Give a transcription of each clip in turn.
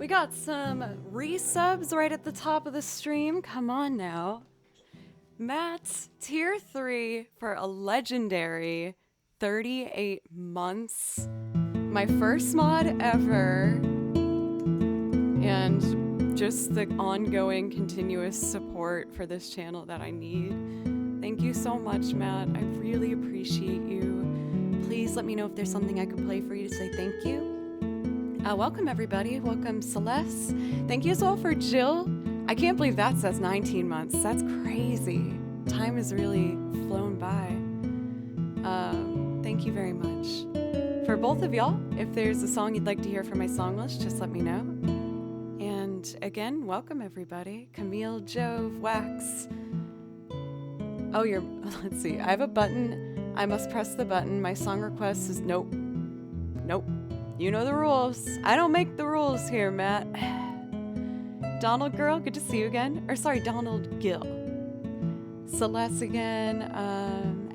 got some resubs right at the top of the stream. Come on now. Matt's tier 3 for a legendary 38 months. My first mod ever. And just the ongoing continuous support for this channel that I need. Thank you so much, Matt. I really appreciate you. Please let me know if there's something I could play for you to say thank you. Welcome, everybody. Welcome, Celeste. Thank you as well for Jill. I can't believe that says 19 months. That's crazy. Time has really flown by. Thank you very much. For both of y'all, if there's a song you'd like to hear from my song list, just let me know. And again, welcome, everybody. Camille, Jove, Wax. Oh, let's see. I have a button. I must press the button. My song request is nope. Nope. You know the rules. I don't make the rules here, Matt. Donald Girl, good to see you again. Or sorry, Donald Gill. Celeste again.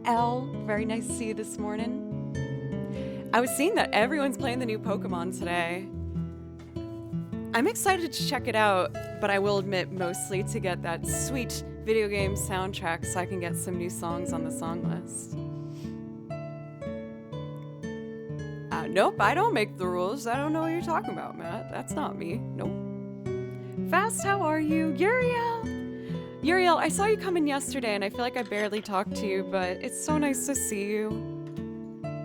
Elle, very nice to see you this morning. I was seeing that everyone's playing the new Pokemon today. I'm excited to check it out, but I will admit mostly to get that sweet video game soundtrack so I can get some new songs on the song list. Nope, I don't make the rules. I don't know what you're talking about, Matt. That's not me. Nope. Fast, how are you? Uriel, I saw you come in yesterday and I feel like I barely talked to you, but it's so nice to see you.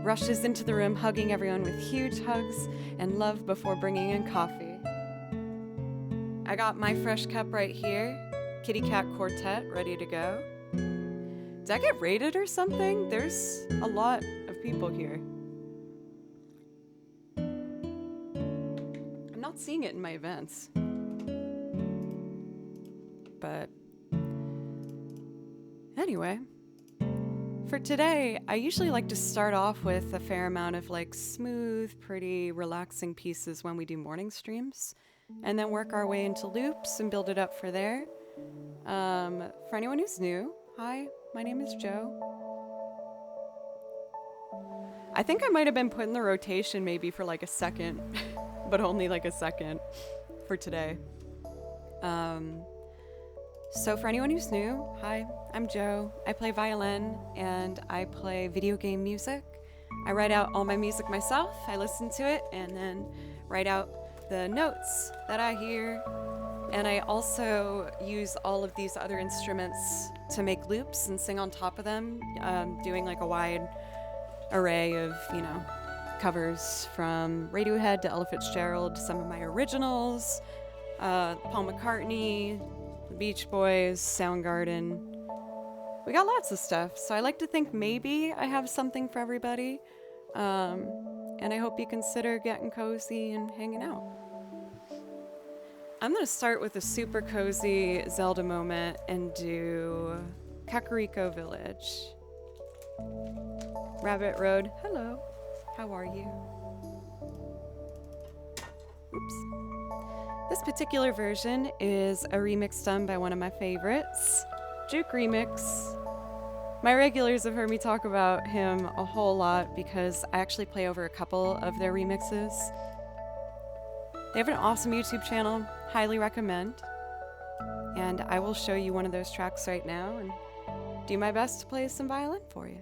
Rushes into the room, hugging everyone with huge hugs and love before bringing in coffee. I got my fresh cup right here. Kitty Cat Quartet, ready to go. Did I get raided or something? There's a lot of people here. I'm not seeing it in my events. But anyway, for today, I usually like to start off with a fair amount of like smooth, pretty, relaxing pieces when we do morning streams, and then work our way into loops and build it up for there. For anyone who's new, hi, my name is Joe. I think I might have been put in the rotation maybe for like a second, but only like a second for today. So for anyone who's new, hi, I'm Joe. I play violin and I play video game music. I write out all my music myself, I listen to it, and then write out the notes that I hear. And I also use all of these other instruments to make loops and sing on top of them, doing like a wide array of, covers from Radiohead to Ella Fitzgerald, some of my originals, Paul McCartney, the Beach Boys, Soundgarden. We got lots of stuff, so I like to think maybe I have something for everybody, and I hope you consider getting cozy and hanging out. I'm going to start with a super cozy Zelda moment and do Kakariko Village. Rabbit Road, hello, how are you? Oops. This particular version is a remix done by one of my favorites, Juke Remix. My regulars have heard me talk about him a whole lot because I actually play over a couple of their remixes. They have an awesome YouTube channel, highly recommend. And I will show you one of those tracks right now and do my best to play some violin for you.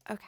Okay.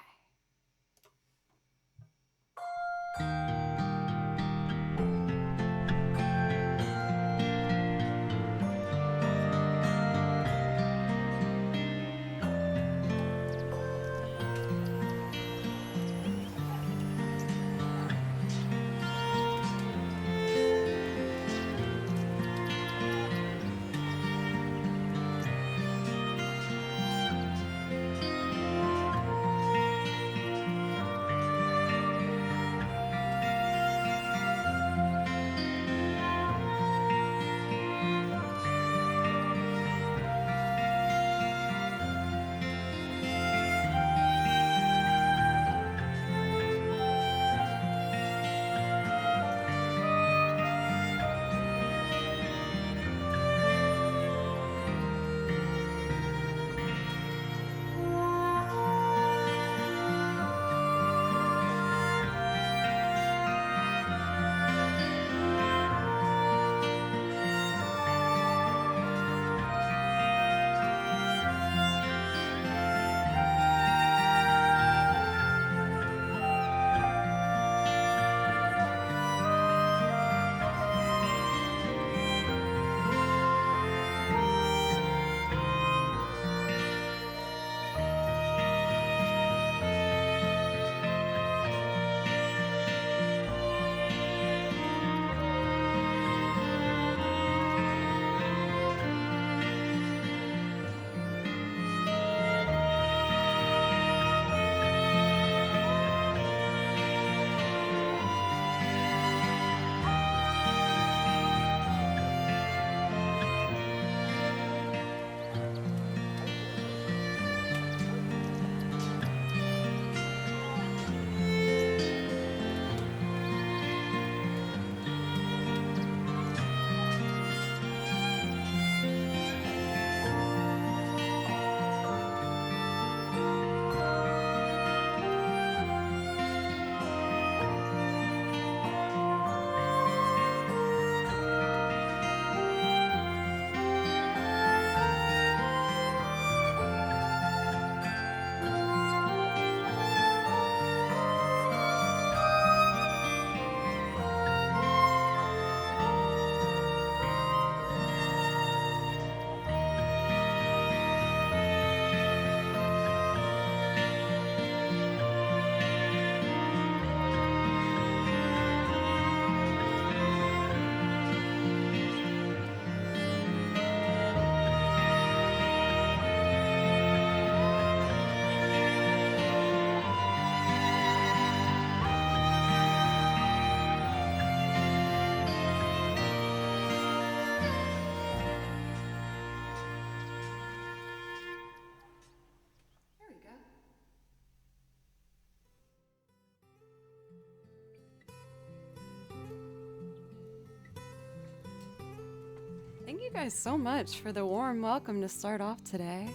guys so much for the warm welcome to start off today.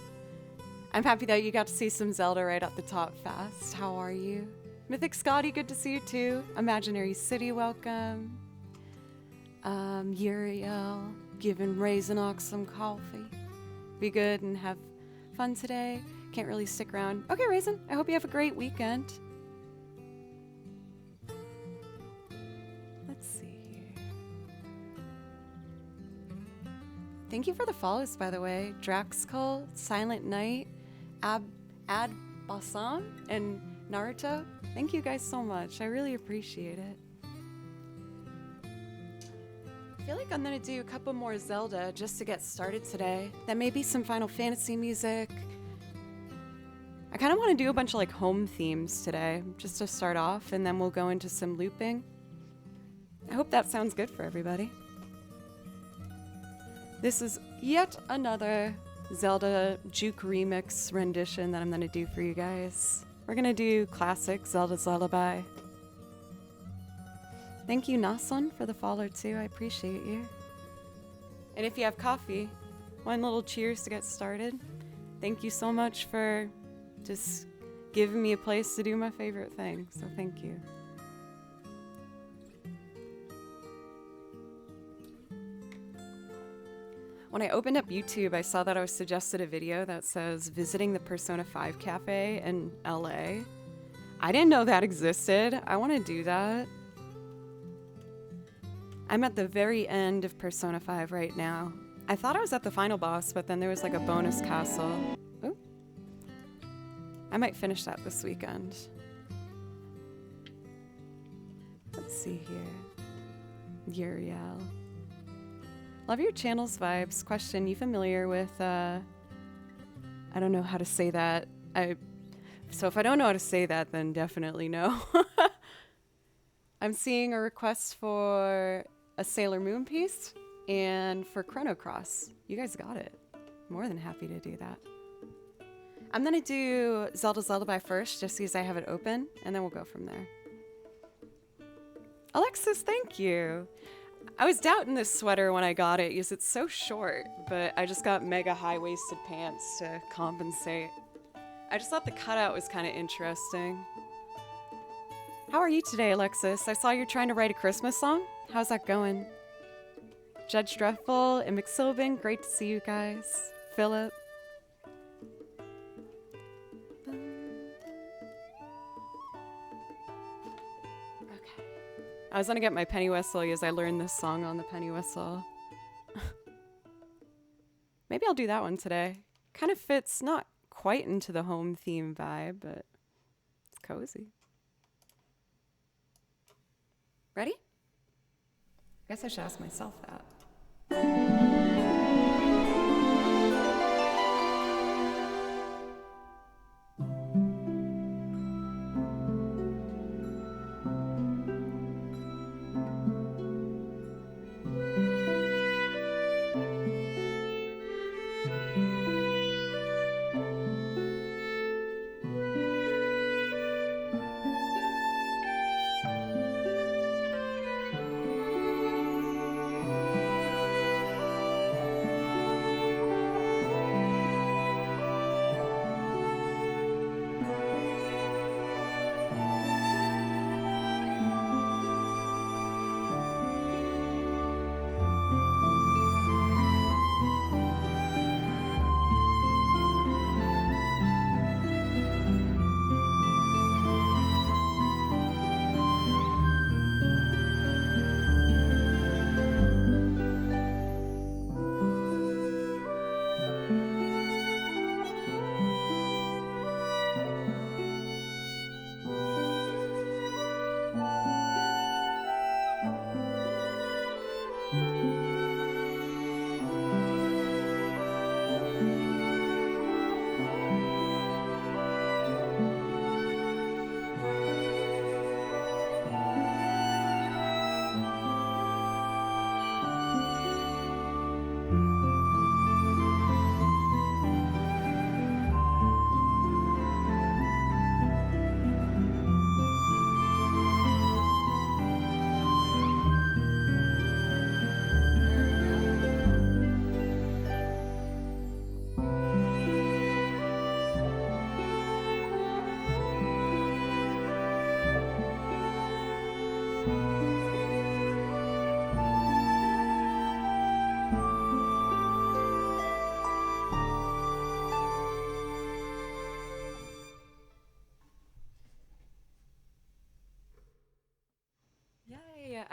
I'm happy that you got to see some Zelda right at the top fast. How are you? Mythic Scotty, good to see you too. Imaginary City, welcome. Uriel, giving Raisinox some coffee. Be good and have fun today. Can't really stick around. Okay, Raisin, I hope you have a great weekend. Let's see here. Thank you for the follows, by the way. Draxcol, Silent Night, Ad Basam, and Naruto. Thank you guys so much. I really appreciate it. I feel like I'm gonna do a couple more Zelda just to get started today. Then maybe some Final Fantasy music. I kind of want to do a bunch of like home themes today, just to start off, and then we'll go into some looping. I hope that sounds good for everybody. This is yet another Zelda Juke remix rendition that I'm going to do for you guys. We're going to do classic Zelda's Lullaby. Thank you, Nason, for the follow too. I appreciate you. And if you have coffee, one little cheers to get started. Thank you so much for just giving me a place to do my favorite thing. So thank you. When I opened up YouTube, I saw that I was suggested a video that says visiting the Persona 5 cafe in LA. I didn't know that existed. I want to do that. I'm at the very end of Persona 5 right now. I thought I was at the final boss, but then there was like a bonus castle. Ooh. I might finish that this weekend. Let's see here. Uriel. Love your channel's vibes. Question, you familiar with, I don't know how to say that. So if I don't know how to say that, then definitely no. I'm seeing a request for a Sailor Moon piece and for Chrono Cross. You guys got it. More than happy to do that. I'm gonna do Zelda's Lullaby first, just because I have it open, and then we'll go from there. Alexis, thank you. I was doubting this sweater when I got it because it's so short, but I just got mega high-waisted pants to compensate. I just thought the cutout was kind of interesting. How are you today, Alexis? I saw you're trying to write a Christmas song. How's that going? Judge Dreadful and McSilvin, great to see you guys. Philip. I was gonna get my penny whistle because I learned this song on the penny whistle. Maybe I'll do that one today. Kind of fits not quite into the home theme vibe, but it's cozy. Ready? I guess I should ask myself that.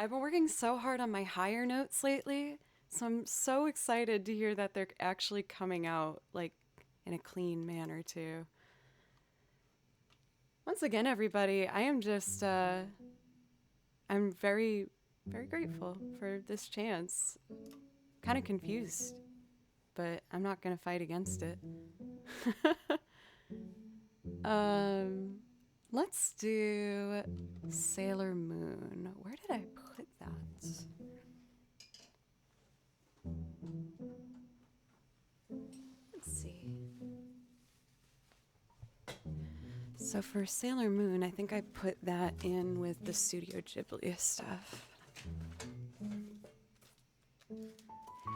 I've been working so hard on my higher notes lately, so I'm so excited to hear that they're actually coming out like in a clean manner too. Once again, everybody, I am just I'm very very grateful for this chance. Kind of confused, but I'm not going to fight against it. um let's do Sailor Moon. Where did I put that? Let's see. So for Sailor Moon, I think I put that in with the Studio Ghibli stuff.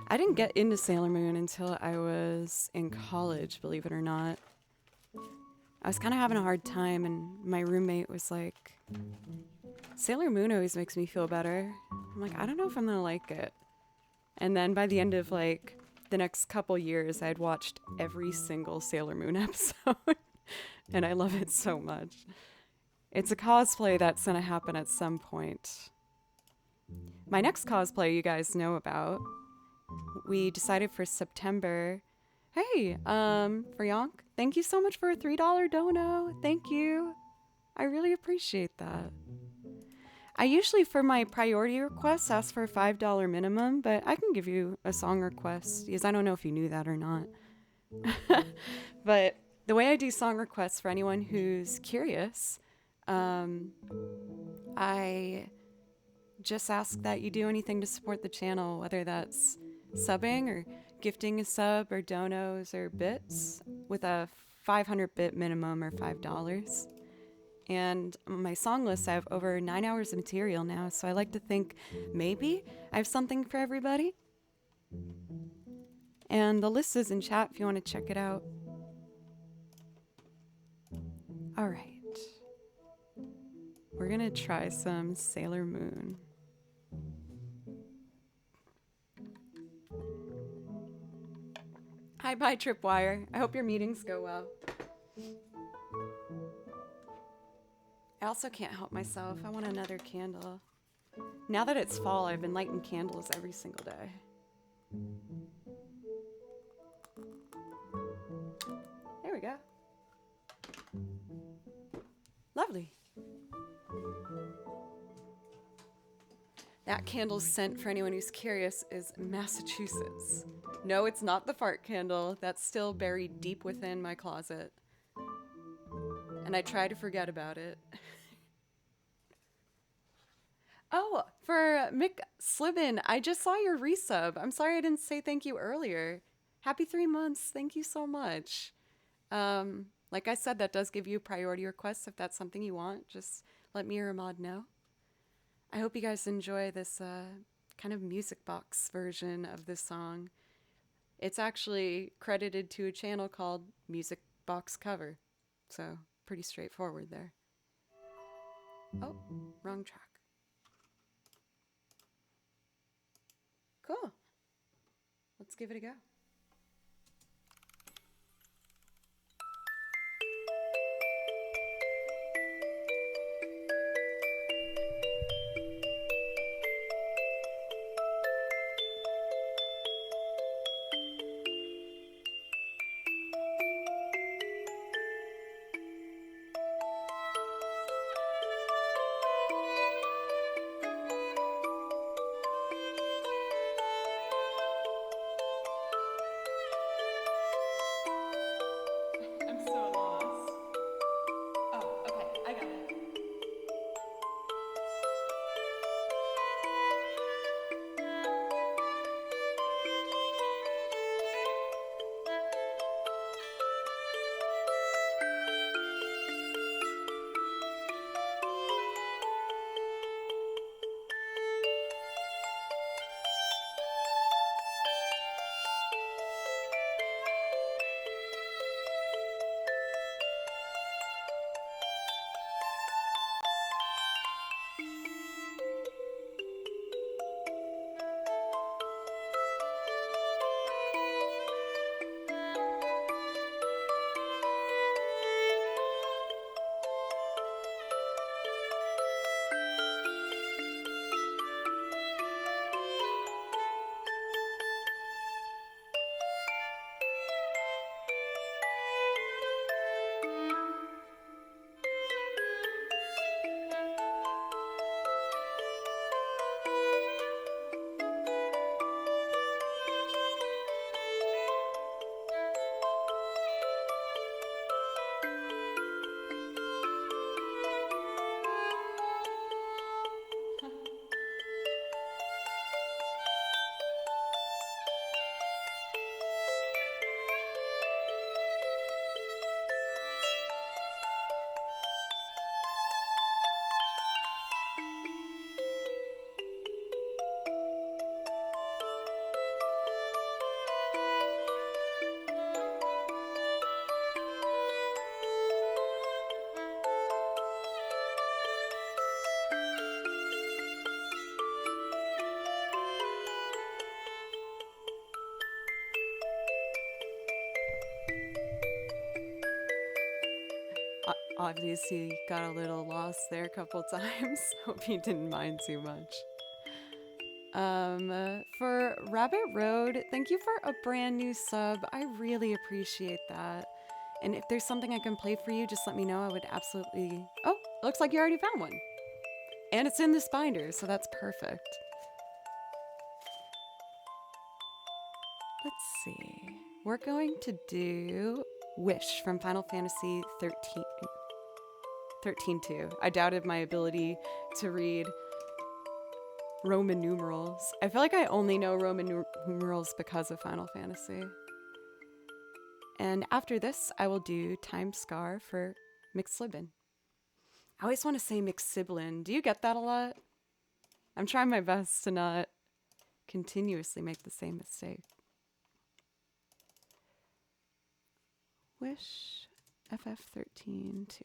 I didn't get into Sailor Moon until I was in college, believe it or not. I was kind of having a hard time, and my roommate was like, Sailor Moon always makes me feel better. I'm like, I don't know if I'm gonna like it. And then by the end of like the next couple years, I had watched every single Sailor Moon episode. And I love it so much. It's a cosplay that's gonna happen at some point. My next cosplay you guys know about. We decided for September. Hey, Frionk, thank you so much for a $3 dono. Thank you. I really appreciate that. I usually, for my priority requests, ask for a $5 minimum, but I can give you a song request because I don't know if you knew that or not. But the way I do song requests for anyone who's curious, I just ask that you do anything to support the channel, whether that's subbing or gifting a sub or donos or bits with a 500 bit minimum or $5. And on my song list, I have over 9 hours of material now, so I like to think maybe I have something for everybody. And the list is in chat if you want to check it out. All right. We're gonna try some Sailor Moon. Hi, bye, Tripwire. I hope your meetings go well. I also can't help myself. I want another candle. Now that it's fall, I've been lighting candles every single day. There we go. Lovely. That candle's scent, for anyone who's curious, is Massachusetts. No, it's not the fart candle. That's still buried deep within my closet. And I try to forget about it. Oh, for Mick Slibin, I just saw your resub. I'm sorry I didn't say thank you earlier. Happy 3 months. Thank you so much. Like I said, that does give you priority requests. If that's something you want, just let me or Ahmad know. I hope you guys enjoy this kind of music box version of this song. It's actually credited to a channel called Music Box Cover. So pretty straightforward there. Oh, wrong track. Cool. Let's give it a go. obviously got a little lost there a couple times. Hope you didn't mind too much. For Rabbit Road, thank you for a brand new sub. I really appreciate that. And if there's something I can play for you, just let me know. I would absolutely. Oh, looks like you already found one. And it's in this binder, so that's perfect. Let's see. We're going to do Wish from Final Fantasy 13. 13-2. I doubted my ability to read Roman numerals. I feel like I only know Roman numerals because of Final Fantasy. And after this, I will do Time Scar for McSlibbin. I always want to say McSiblin. Do you get that a lot? I'm trying my best to not continuously make the same mistake. Wish FF13-2.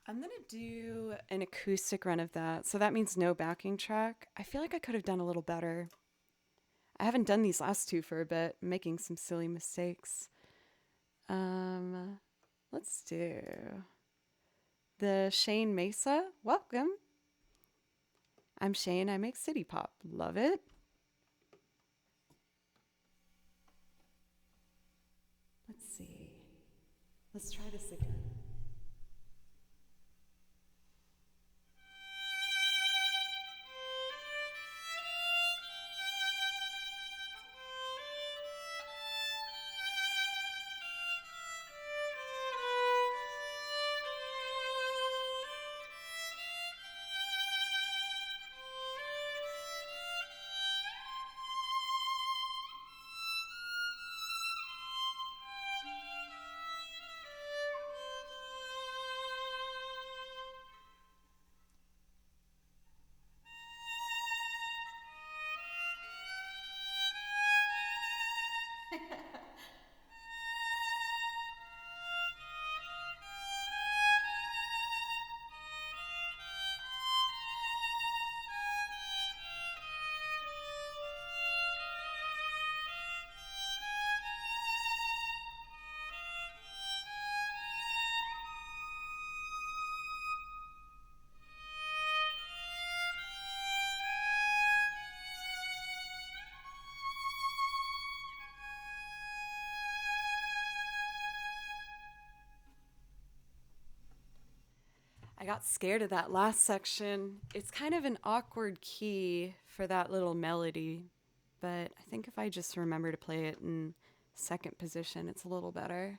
I'm going to do an acoustic run of that. So that means no backing track. I feel like I could have done a little better. I haven't done these last two for a bit, making some silly mistakes. Let's do the Shane Mesa. Welcome. I'm Shane. I make city pop. Love it. Let's see. Let's try this again. I got scared of that last section. It's kind of an awkward key for that little melody, but I think if I just remember to play it in second position, it's a little better.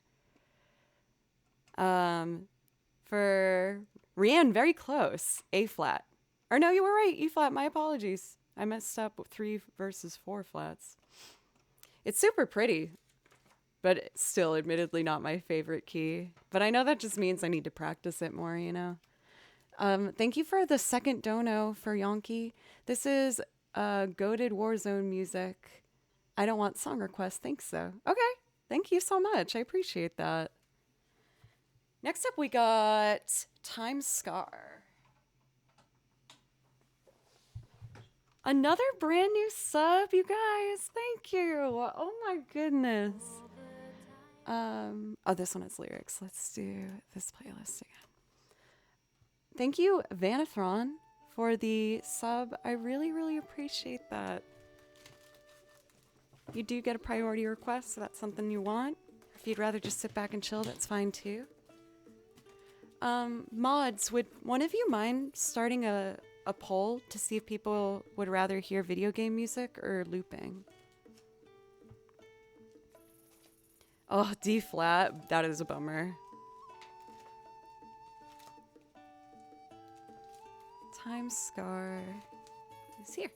For Rianne, very close. A flat. Or no, you were right. E flat. My apologies. I messed up with 3 versus 4 flats. It's super pretty, but it's still admittedly not my favorite key. But I know that just means I need to practice it more, you know? Thank you for the second dono for Yonki. This is Goated Warzone music. I don't want song requests. Thanks, though. Okay. Thank you so much. I appreciate that. Next up, we got Time Scar. Another brand new sub, you guys. Thank you. Oh my goodness. Oh, this one has lyrics. Let's do this playlist again. Thank you, Vanathron, for the sub. I really, really appreciate that. You do get a priority request, so that's something you want. If you'd rather just sit back and chill, that's fine too. Mods, would one of you mind starting a poll to see if people would rather hear video game music or looping? Oh, D flat. That is a bummer. Time Scar is here.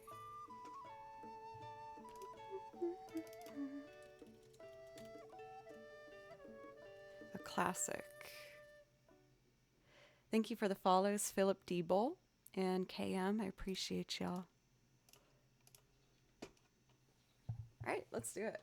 A classic. Thank you for the follows, Philip D. Bull and KM. I appreciate y'all. All right, let's do it.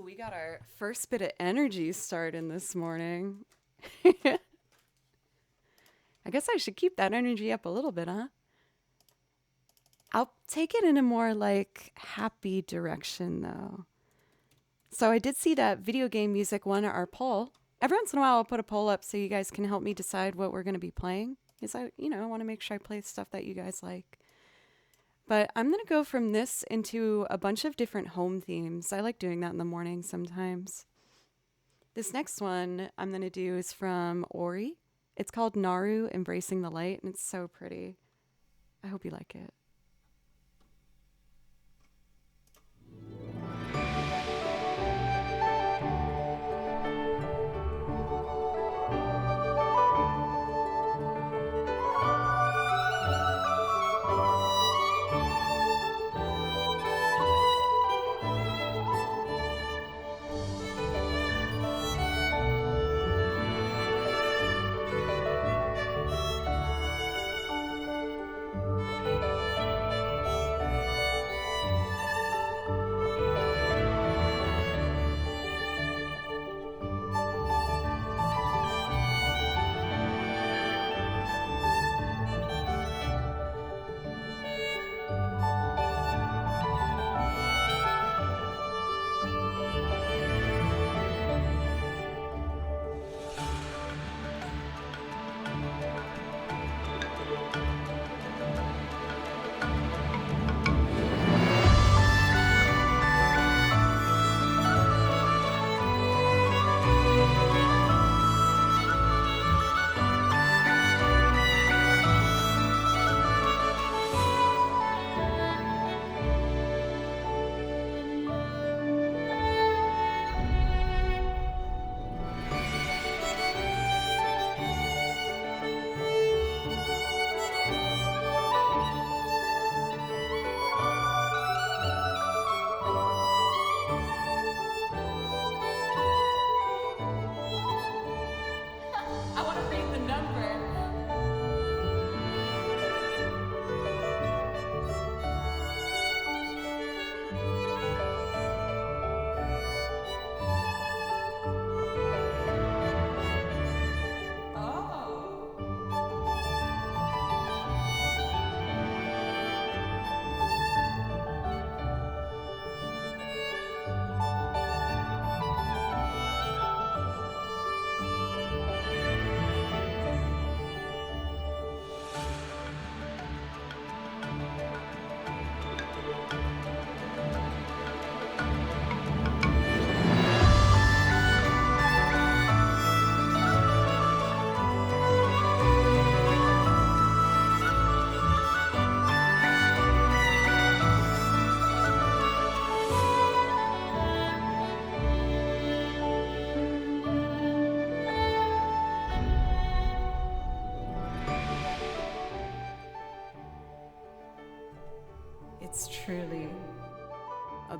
We got our first bit of energy starting this morning. I guess I should keep that energy up a little bit, huh? I'll take it in a more like happy direction though. So I did see that video game music won our poll. Every once in a while I'll put a poll up so you guys can help me decide what we're going to be playing. Because I want to make sure I play stuff that you guys like. But I'm going to go from this into a bunch of different home themes. I like doing that in the morning sometimes. This next one I'm going to do is from Ori. It's called Naru Embracing the Light, and it's so pretty. I hope you like it.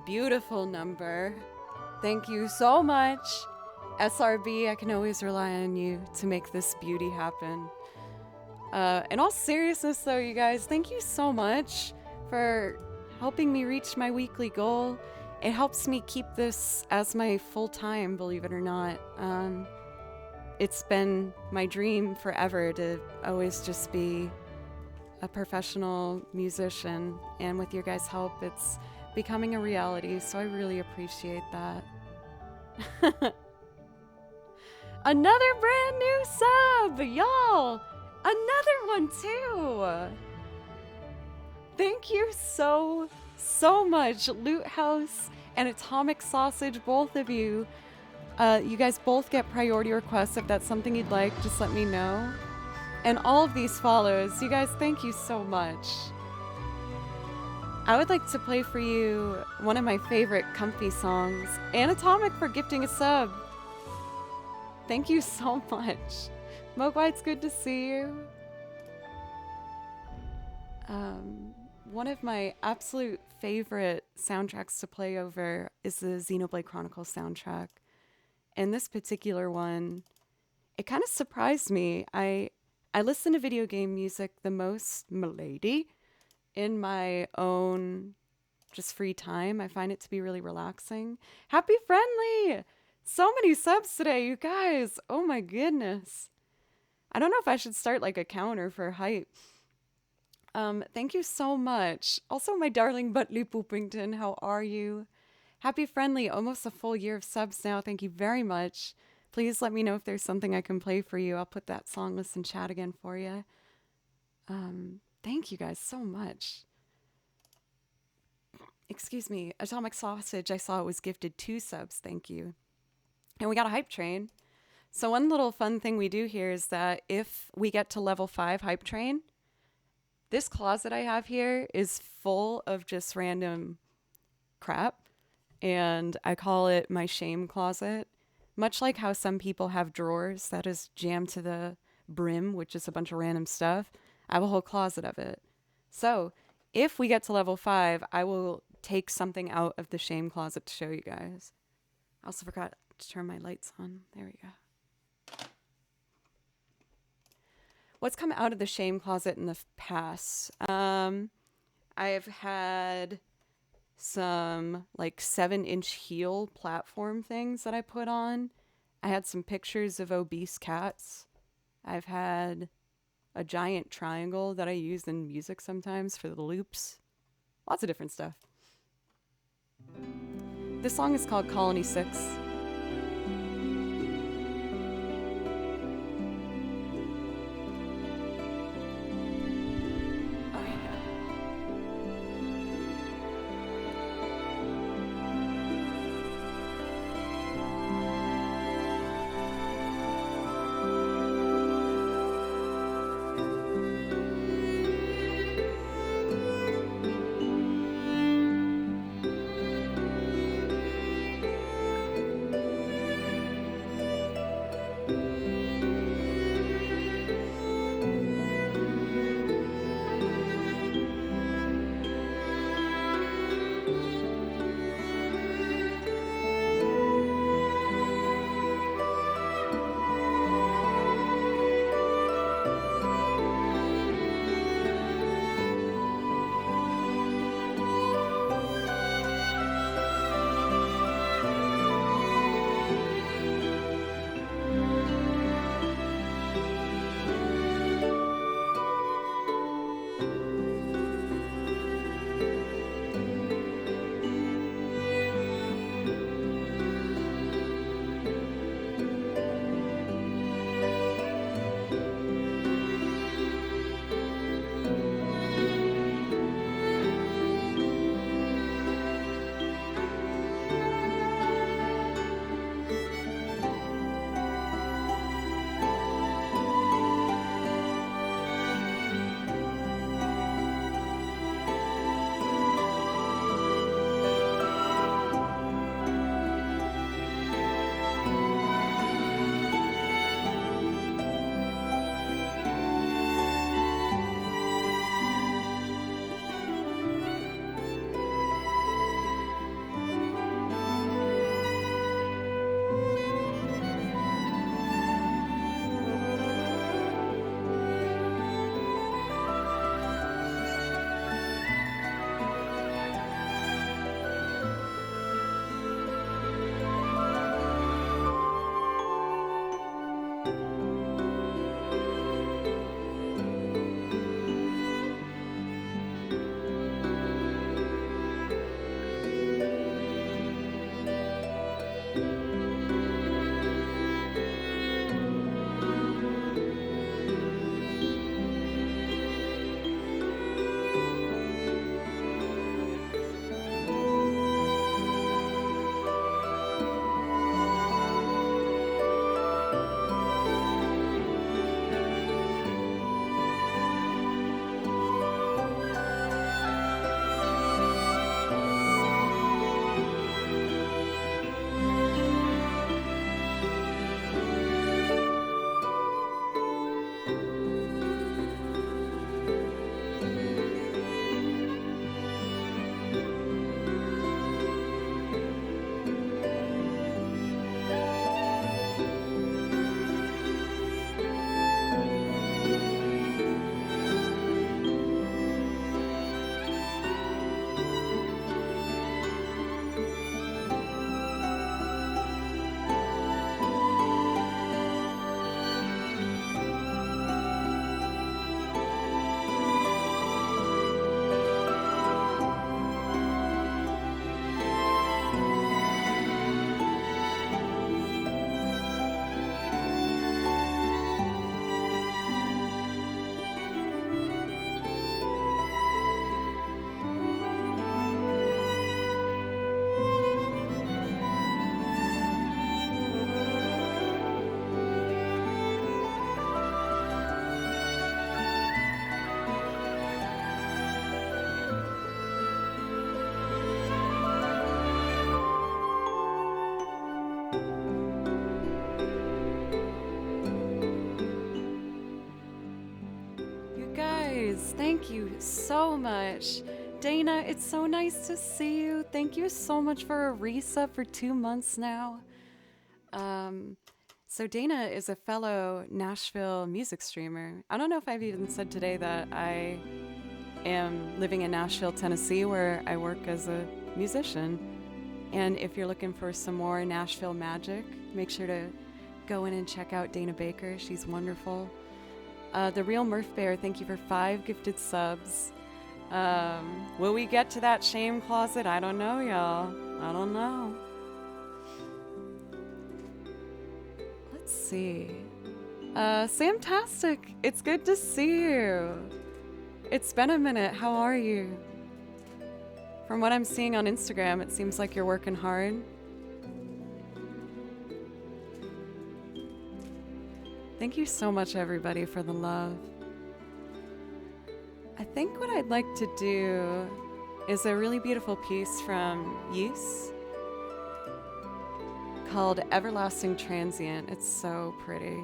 beautiful number. Thank you so much. SRB, I can always rely on you to make this beauty happen. In all seriousness though, you guys, thank you so much for helping me reach my weekly goal. It helps me keep this as my full-time, believe it or not. It's been my dream forever to always just be a professional musician, and with your guys' help, it's becoming a reality, so I really appreciate that. Another brand new sub, y'all! Another one too! Thank you so much, Loot House and Atomic Sausage, both of you. You guys both get priority requests. If that's something you'd like, just let me know. And all of these follows, you guys, thank you so much. I would like to play for you one of my favorite comfy songs, and Atomic for gifting a sub. Thank you so much. Mogwai, it's good to see you. One of my absolute favorite soundtracks to play over is the Xenoblade Chronicles soundtrack. And this particular one, it kind of surprised me. I listen to video game music the most, m'lady, in my own just free time. I find it to be really relaxing. Happy Friendly! So many subs today, you guys. Oh my goodness. I don't know if I should start like a counter for hype. Thank you so much. Also, my darling Butley Poopington, how are you? Happy Friendly, almost a full year of subs now. Thank you very much. Please let me know if there's something I can play for you. I'll put that song list in chat again for you. Thank you guys so much. Excuse me, Atomic Sausage, I saw it was gifted 2 subs. Thank you. And we got a hype train. So one little fun thing we do here is that if we get to level 5 hype train, this closet I have here is full of just random crap. And I call it my shame closet. Much like how some people have drawers that is jammed to the brim, which is a bunch of random stuff, I have a whole closet of it. So if we get to level 5, I will take something out of the shame closet to show you guys. I also forgot to turn my lights on. There we go. What's come out of the shame closet in the past? I've had some like 7-inch heel platform things that I put on. I had some pictures of obese cats. I've had a giant triangle that I use in music sometimes for the loops. Lots of different stuff. This song is called Colony 6. is. Thank you so much. Dana, it's so nice to see you. Thank you so much for a resub for 2 months now. So Dana is a fellow Nashville music streamer. I don't know if I've even said today that I am living in Nashville, Tennessee, where I work as a musician. And if you're looking for some more Nashville magic, make sure to go in and check out Dana Baker. She's wonderful. The Real Murph Bear, thank you for 5 gifted subs. Will we get to that shame closet? I don't know, y'all. I don't know. Let's see. Samtastic, it's good to see you. It's been a minute. How are you? From what I'm seeing on Instagram, it seems like you're working hard. Thank you so much, everybody, for the love. I think what I'd like to do is a really beautiful piece from Use called Everlasting Transient. It's so pretty.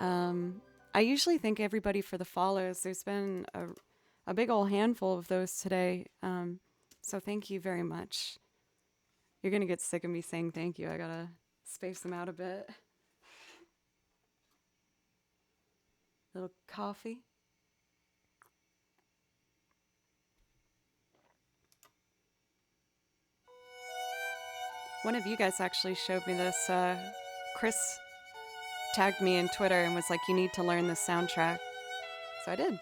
I usually thank everybody for the follows. There's been a big old handful of those today. So thank you very much. You're going to get sick of me saying thank you. I got to space them out a bit. Little coffee. One of you guys actually showed me this. Chris tagged me in Twitter and was like, you need to learn this soundtrack. So I did.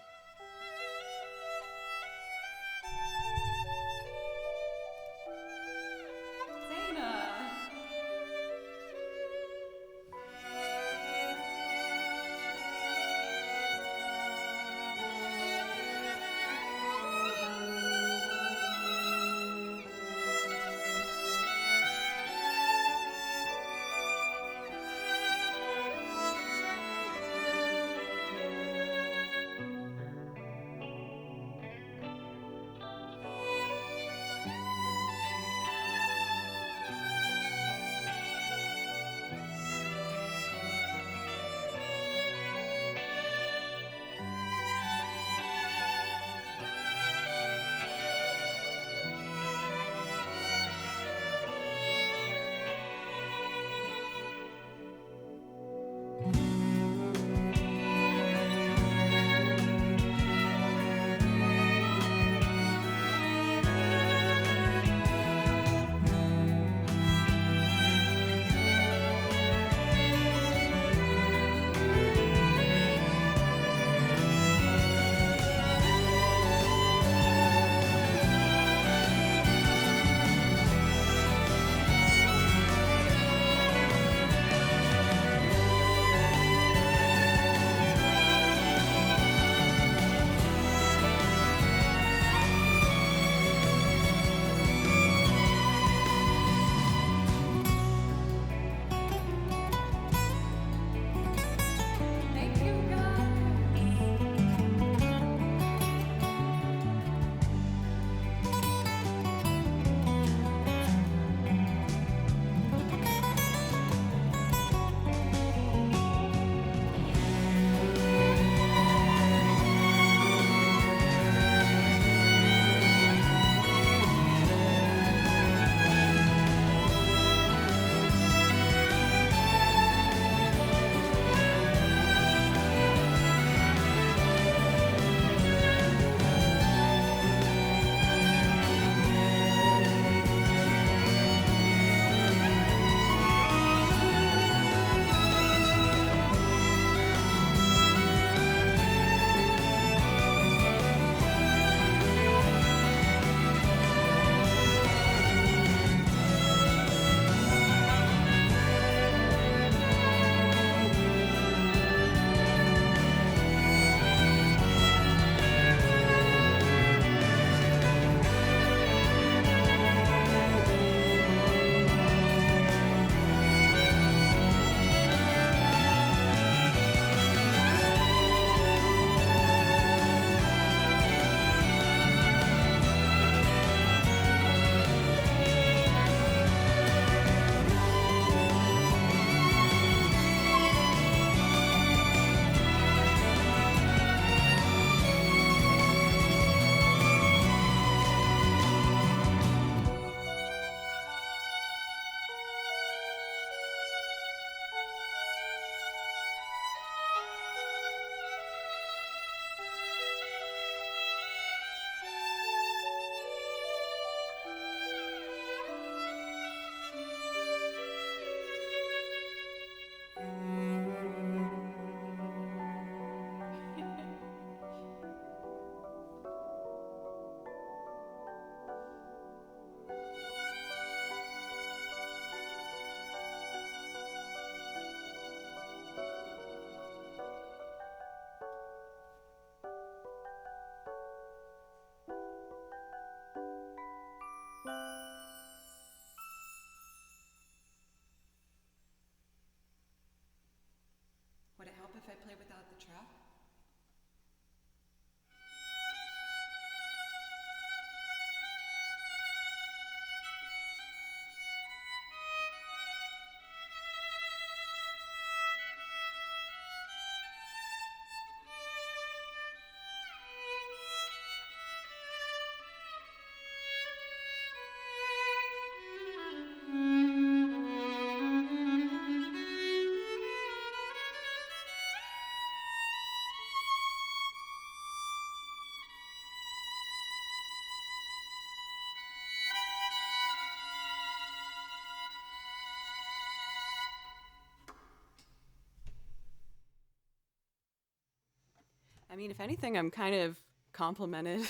mean, if anything, I'm kind of complimented.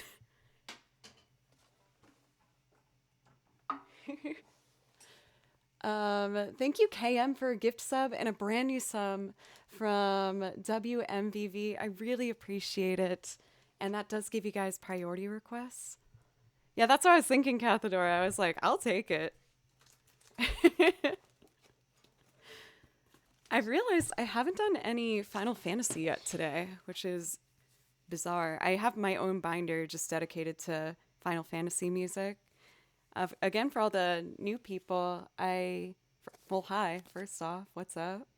Thank you, KM, for a gift sub and a brand new sub from WMVV. I really appreciate it. And that does give you guys priority requests. Yeah, that's what I was thinking, Cathadora. I was like, I'll take it. I've realized I haven't done any Final Fantasy yet today, which is bizarre. I have my own binder just dedicated to Final Fantasy music. Again, for all the new people, well, hi, first off, what's up?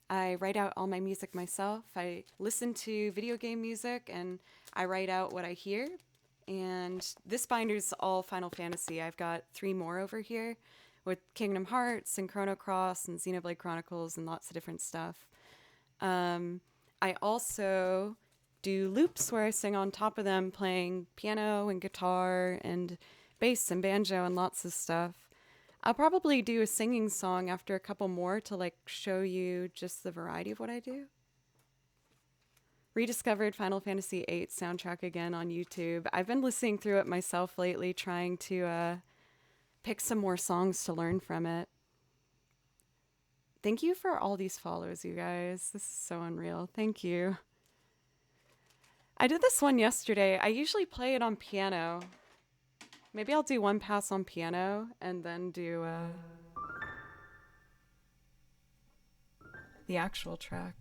I write out all my music myself. I listen to video game music and I write out what I hear. And this binder's all Final Fantasy. I've got 3 more over here with Kingdom Hearts and Chrono Cross and Xenoblade Chronicles and lots of different stuff. I also do loops where I sing on top of them, playing piano and guitar and bass and banjo and lots of stuff. I'll probably do a singing song after a couple more to like show you just the variety of what I do. Rediscovered Final Fantasy VIII soundtrack again on YouTube. I've been listening through it myself lately, trying to pick some more songs to learn from it. Thank you for all these follows, you guys. This is so unreal. Thank you. I did this one yesterday. I usually play it on piano. Maybe I'll do one pass on piano and then do the actual track.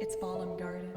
It's Ballum Garden.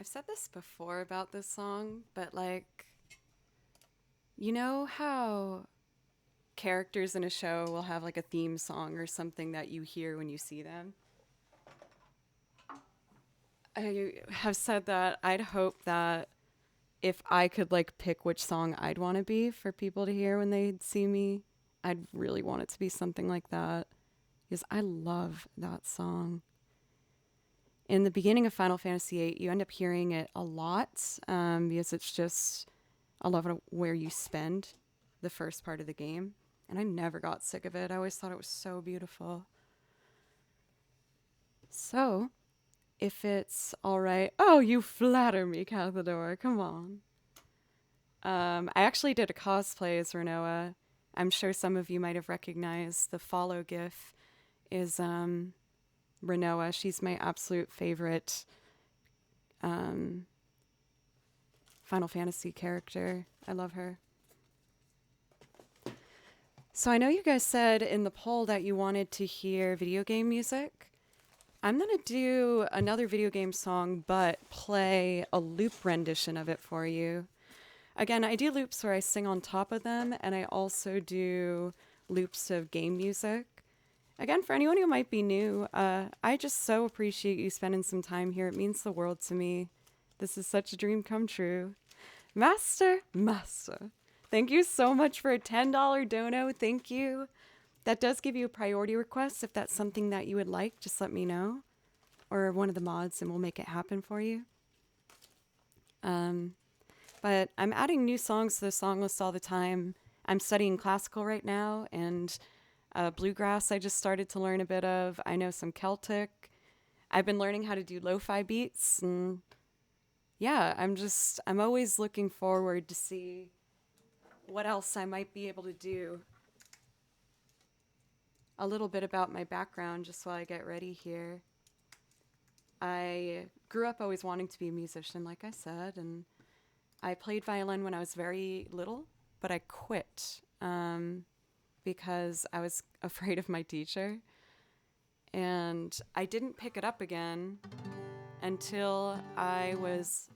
I've said this before about this song, but like, you know how characters in a show will have like a theme song or something that you hear when you see them? I have said that I'd hope that if I could like pick which song I'd want to be for people to hear when they see me, I'd really want it to be something like that because I love that song. In the beginning of Final Fantasy VIII, you end up hearing it a lot because it's just a lot of where you spend the first part of the game. And I never got sick of it. I always thought it was so beautiful. So, if it's all right. Oh, you flatter me, Cathador. Come on. I actually did a cosplay as Renoa. I'm sure some of you might have recognized the follow gif is Renoa. She's my absolute favorite Final Fantasy character. I love her. So I know you guys said in the poll that you wanted to hear video game music. I'm going to do another video game song, but play a loop rendition of it for you. Again, I do loops where I sing on top of them, and I also do loops of game music. Again, for anyone who might be new, I just so appreciate you spending some time here. It means the world to me. This is such a dream come true. Master, thank you so much for a $10 dono. Thank you. That does give you a priority request. If that's something that you would like, just let me know. Or one of the mods, and we'll make it happen for you. But I'm adding new songs to the song list all the time. I'm studying classical right now, and bluegrass I just started to learn a bit of. I know some Celtic. I've been learning how to do lo-fi beats, and yeah, I'm always looking forward to see what else I might be able to do. A little bit about my background just while I get ready here. I grew up always wanting to be a musician, like I said, and I played violin when I was very little, but I quit because I was afraid of my teacher. And I didn't pick it up again until I was,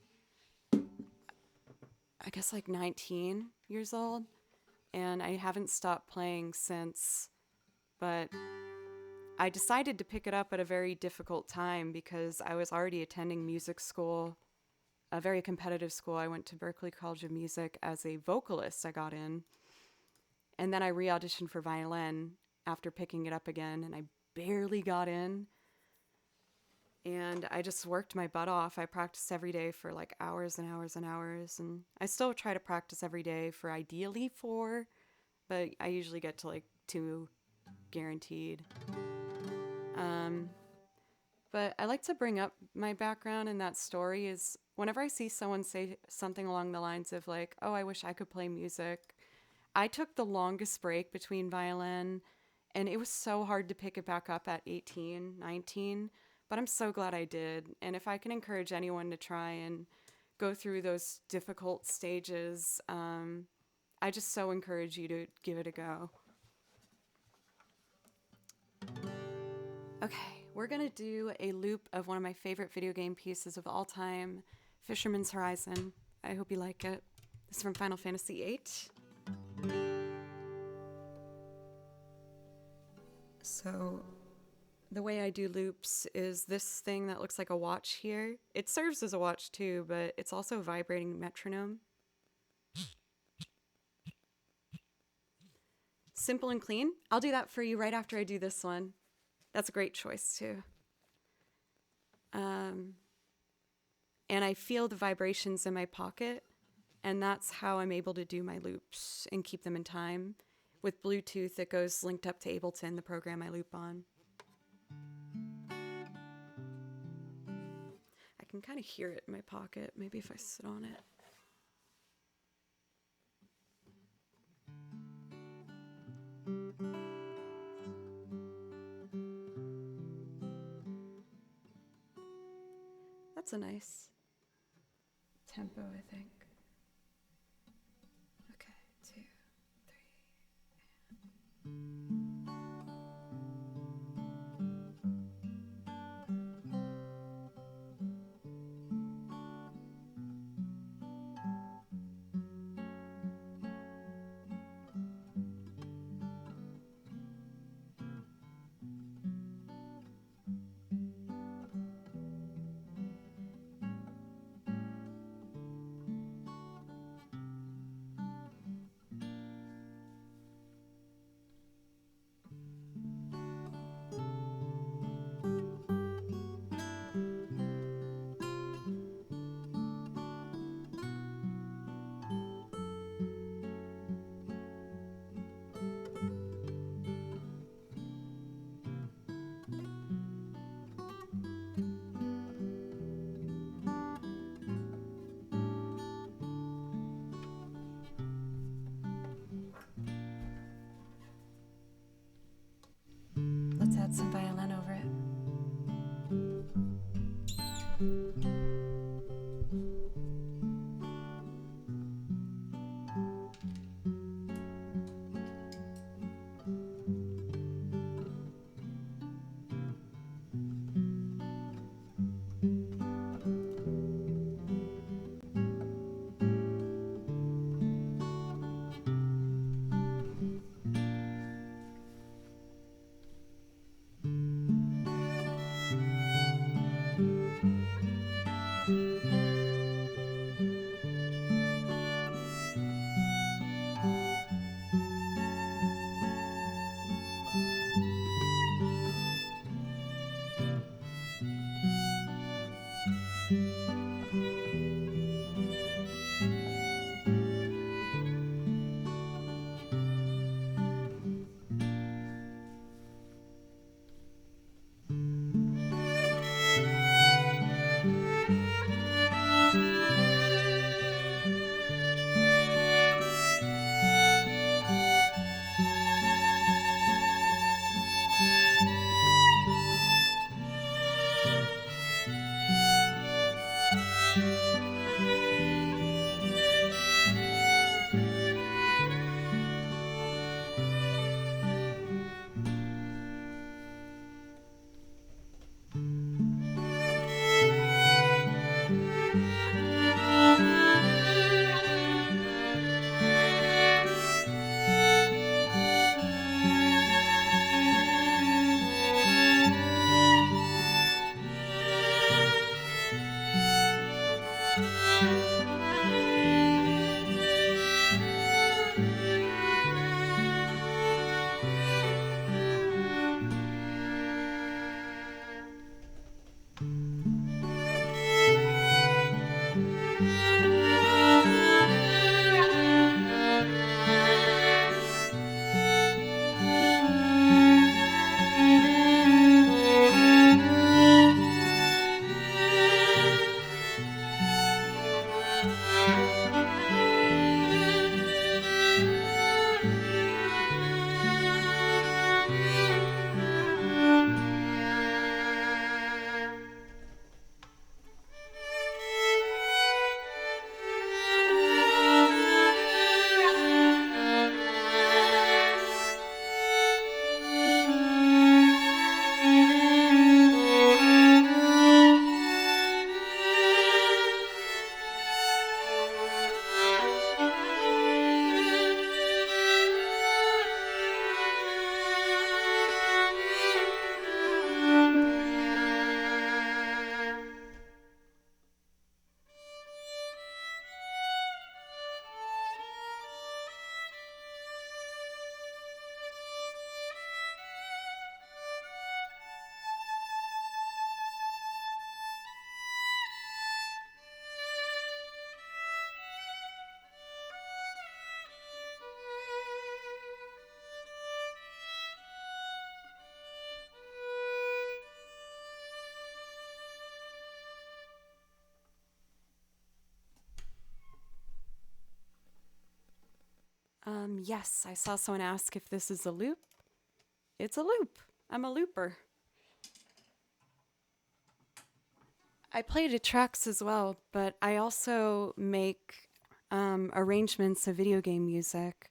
I guess, like 19 years old. And I haven't stopped playing since, but I decided to pick it up at a very difficult time because I was already attending music school, a very competitive school. I went to Berklee College of Music as a vocalist. I got in. And then I re-auditioned for violin after picking it up again, and I barely got in. And I just worked my butt off. I practiced every day for like hours and hours and hours. And I still try to practice every day for ideally 4, but I usually get to like 2 guaranteed. But I like to bring up my background in that story is whenever I see someone say something along the lines of like, oh, I wish I could play music. I took the longest break between violin, and it was so hard to pick it back up at 18, 19, but I'm so glad I did. And if I can encourage anyone to try and go through those difficult stages, I just so encourage you to give it a go. Okay, we're gonna do a loop of one of my favorite video game pieces of all time, Fisherman's Horizon. I hope you like it. This is from Final Fantasy VIII. So the way I do loops is this thing that looks like a watch here. It serves as a watch too, but it's also a vibrating metronome. Simple and clean. I'll do that for you right after I do this one. That's a great choice too. And I feel the vibrations in my pocket, and that's how I'm able to do my loops and keep them in time. With Bluetooth, it goes linked up to Ableton, the program I loop on. I can kind of hear it in my pocket, maybe if I sit on it. That's a nice tempo, I think. Okay, 2, 3. let's add some violin over it. Yes, I saw someone ask if this is a loop. It's a loop. I'm a looper. I play the tracks as well, but I also make arrangements of video game music.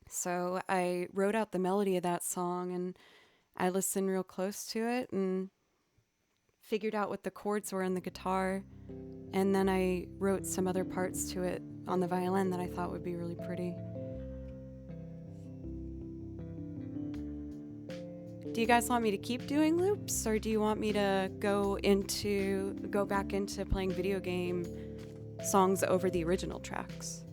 So I wrote out the melody of that song and I listened real close to it and figured out what the chords were on the guitar. And then I wrote some other parts to it on the violin that I thought would be really pretty. Do you guys want me to keep doing loops, or do you want me to go back into playing video game songs over the original tracks?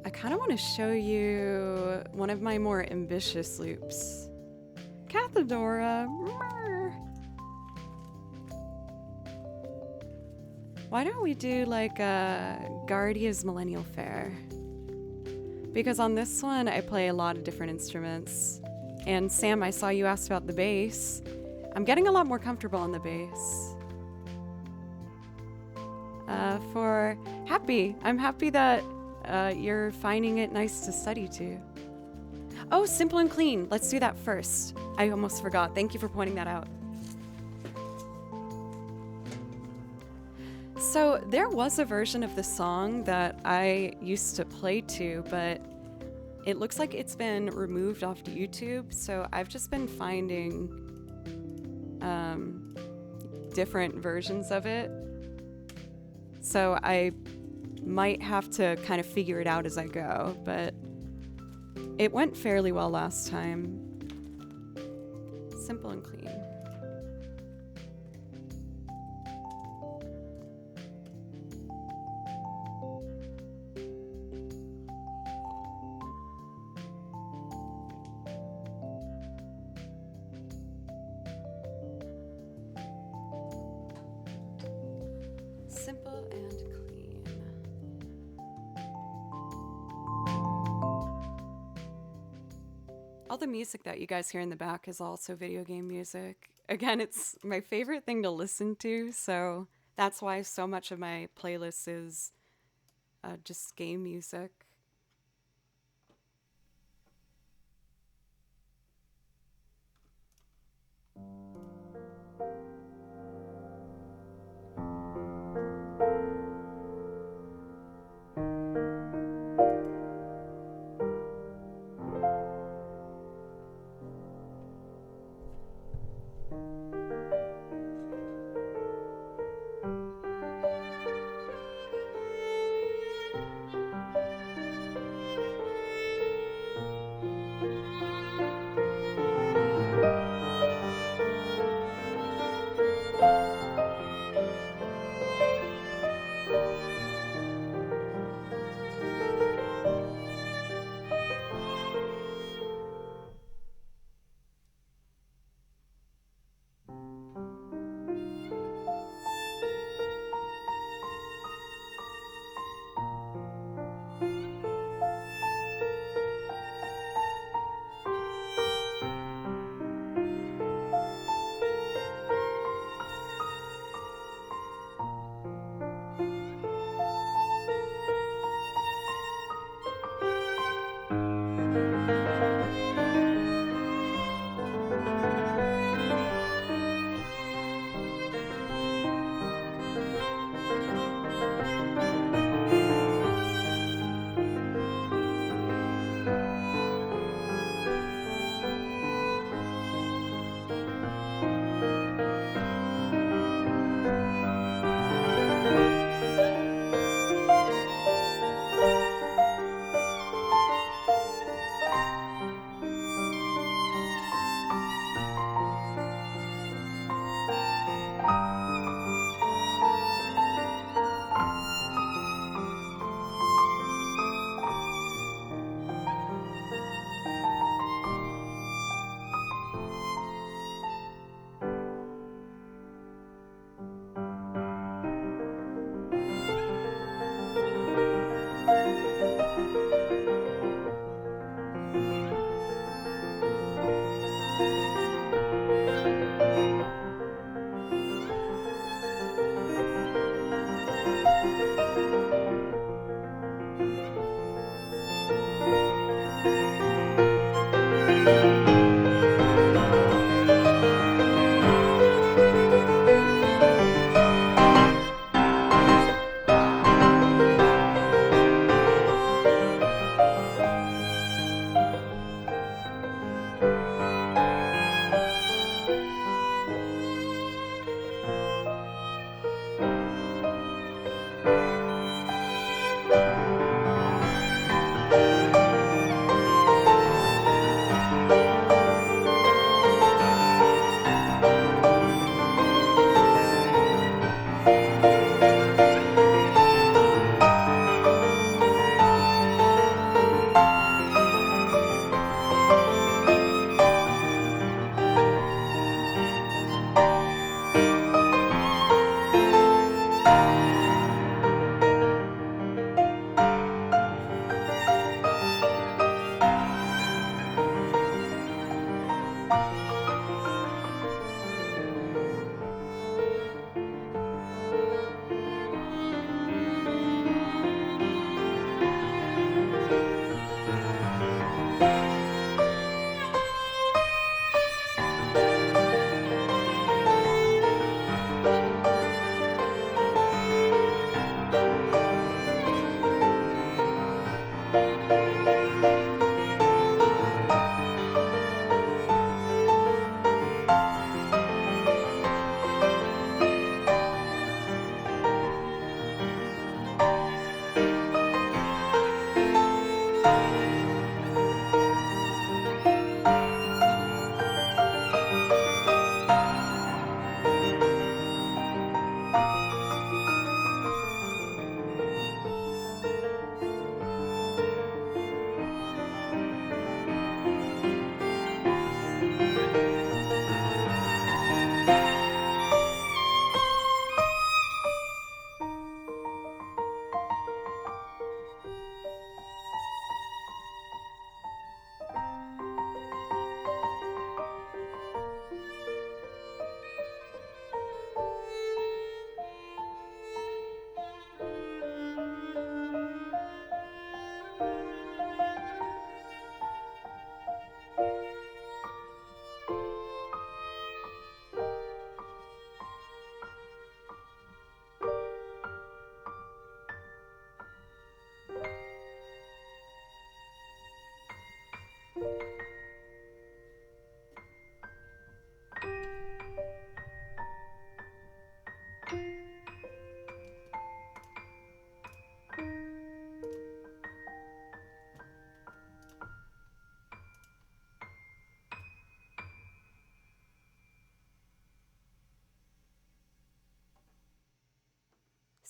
I kind of want to show you one of my more ambitious loops. Cathedora. Why don't we do like a Guardia's Millennial Fair? Because on this one, I play a lot of different instruments. And Sam, I saw you asked about the bass. I'm getting a lot more comfortable on the bass. I'm happy that you're finding it nice to study to. Oh, simple and clean. Let's do that first. I almost forgot. Thank you for pointing that out. So there was a version of the song that I used to play to, but it looks like it's been removed off YouTube. So I've just been finding different versions of it. So I might have to kind of figure it out as I go, but it went fairly well last time. Simple and clean. Simple and clean. All the music that you guys hear in the back is also video game music. Again, it's my favorite thing to listen to, so that's why so much of my playlist is just game music.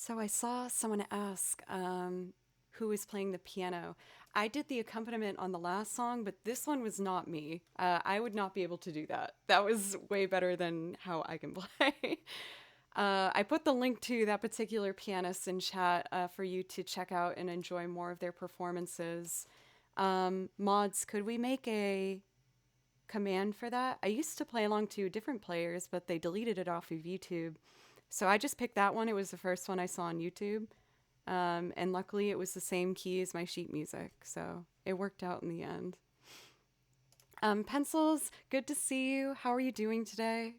So I saw someone ask who was playing the piano. I did the accompaniment on the last song, but this one was not me. I would not be able to do that. That was way better than how I can play. I put the link to that particular pianist in chat for you to check out and enjoy more of their performances. Mods, could we make a command for that? I used to play along to different players, but they deleted it off of YouTube. So I just picked that one. It was the first one I saw on YouTube. And luckily it was the same key as my sheet music. So it worked out in the end. Pencils, good to see you. How are you doing today?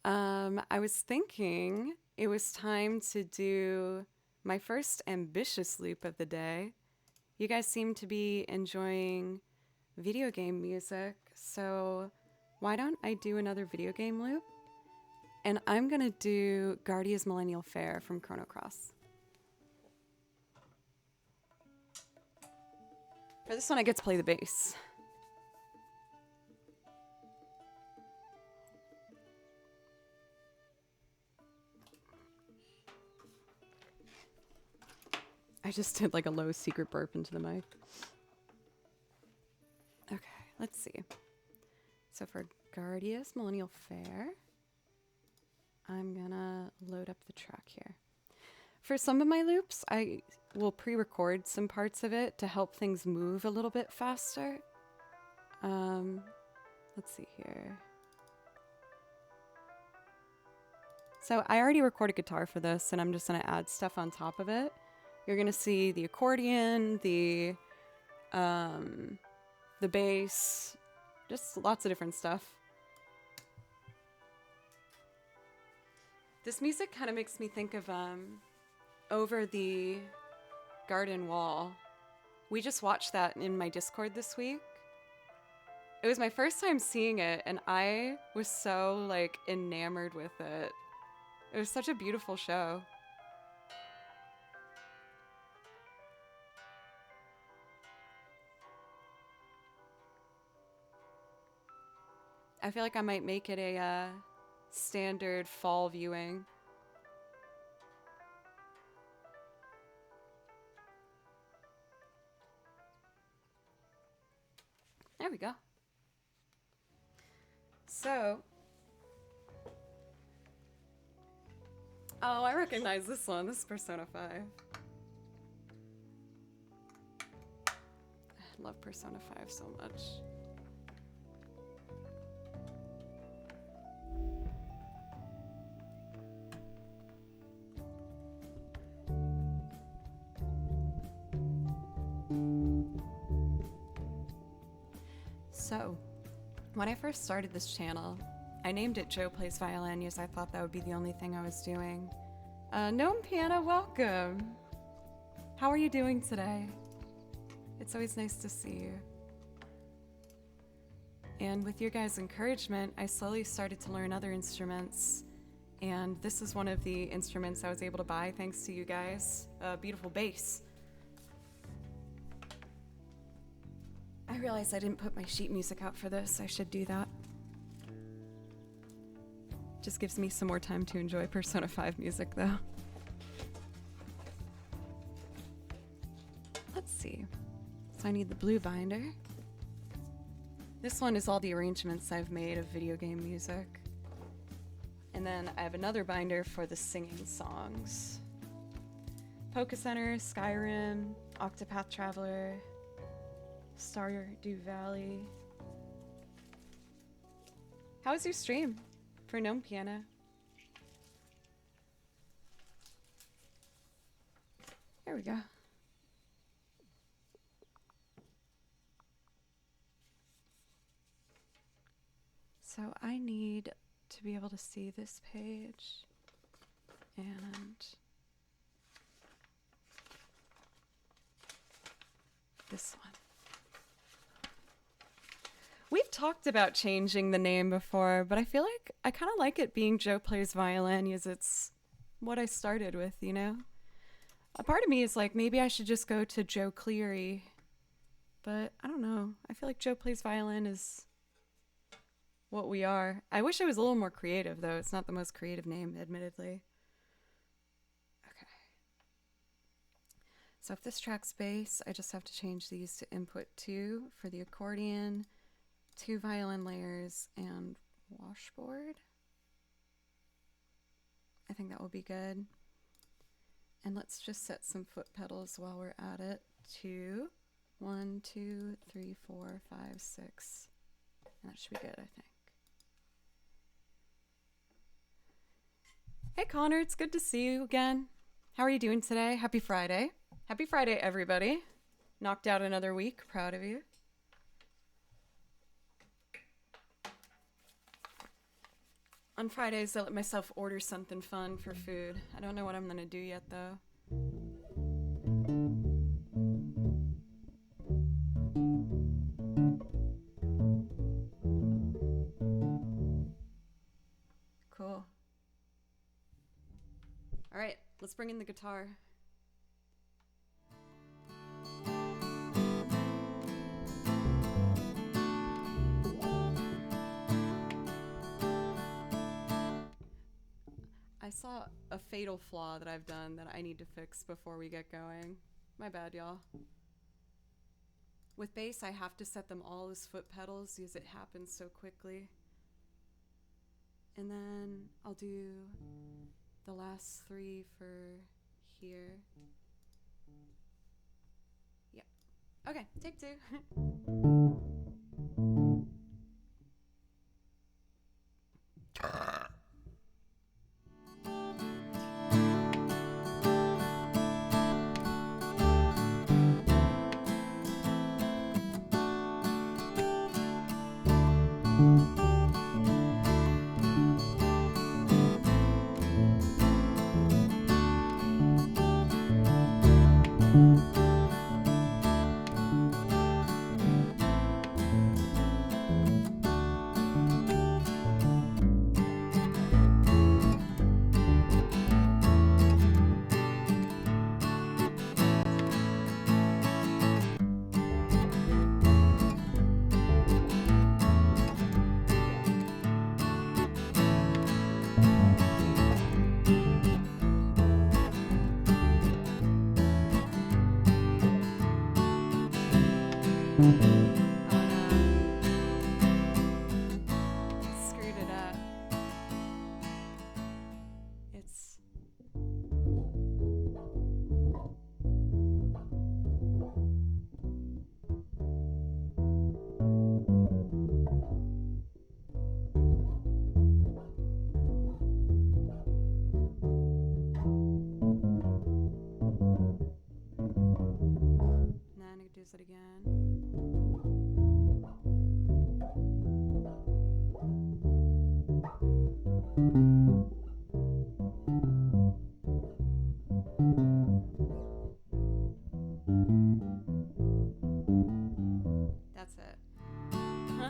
I was thinking it was time to do my first ambitious loop of the day. You guys seem to be enjoying video game music, so why don't I do another video game loop? And I'm gonna do Guardia's Millennial Fair from Chrono Cross. For this one, I get to play the bass. I just did like a low secret burp into the mic. Okay, let's see. So for Guardia's Millennial Fair, I'm gonna load up the track here. For some of my loops, I will pre-record some parts of it to help things move a little bit faster. Let's see here. So I already recorded guitar for this, and I'm just gonna add stuff on top of it. You're gonna see the accordion, the bass, just lots of different stuff. This music kind of makes me think of Over the Garden Wall. We just watched that in my Discord this week. It was my first time seeing it, and I was so like enamored with it. It was such a beautiful show. I feel like I might make it a standard fall viewing. There we go. So, oh, I recognize this one. This is Persona 5. I love Persona 5 so much. So, when I first started this channel, I named it Joe Plays Violin because I thought that would be the only thing I was doing. Gnome Piano, welcome! How are you doing today? It's always nice to see you. And with your guys' encouragement, I slowly started to learn other instruments. And this is one of the instruments I was able to buy thanks to you guys. A beautiful bass. I realized I didn't put my sheet music out for this. I should do that. Just gives me some more time to enjoy Persona 5 music, though. Let's see. So I need the blue binder. This one is all the arrangements I've made of video game music. And then I have another binder for the singing songs. Polka Center, Skyrim, Octopath Traveler, Stardew Valley. How was your stream for Gnome Piano? There we go. So I need to be able to see this page and this one. We've talked about changing the name before, but I feel like I kind of like it being Joe Plays Violin because it's what I started with, you know? A part of me is like, maybe I should just go to Joe Cleary, but I don't know. I feel like Joe Plays Violin is what we are. I wish I was a little more creative, though. It's not the most creative name, admittedly. So if this track's bass, I just have to change these to input 2 for the accordion, 2 violin layers, and washboard. I think that will be good. And let's just set some foot pedals while we're at it. 2, 1, 2, 3, 4, 5, 6. And that should be good, I think. Hey Connor, it's good to see you again. How are you doing today? Happy Friday. Happy Friday, everybody. Knocked out another week. Proud of you. On Fridays, I let myself order something fun for food. I don't know what I'm going to do yet, though. Cool. All right, let's bring in the guitar. I saw a fatal flaw that I've done that I need to fix before we get going. My bad, y'all. With bass, I have to set them all as foot pedals because it happens so quickly. And then I'll do the last 3 for here. Yep. Okay, take 2. Screwed it up. It's Nana does it again. That's it. Huh?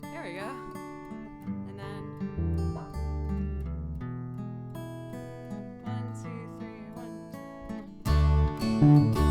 There we go. And then 1, 2, 3, 1, 2.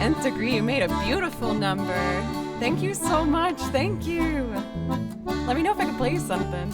Nth Degree, you made a beautiful number. Thank you so much. Thank you. Let me know if I can play you something.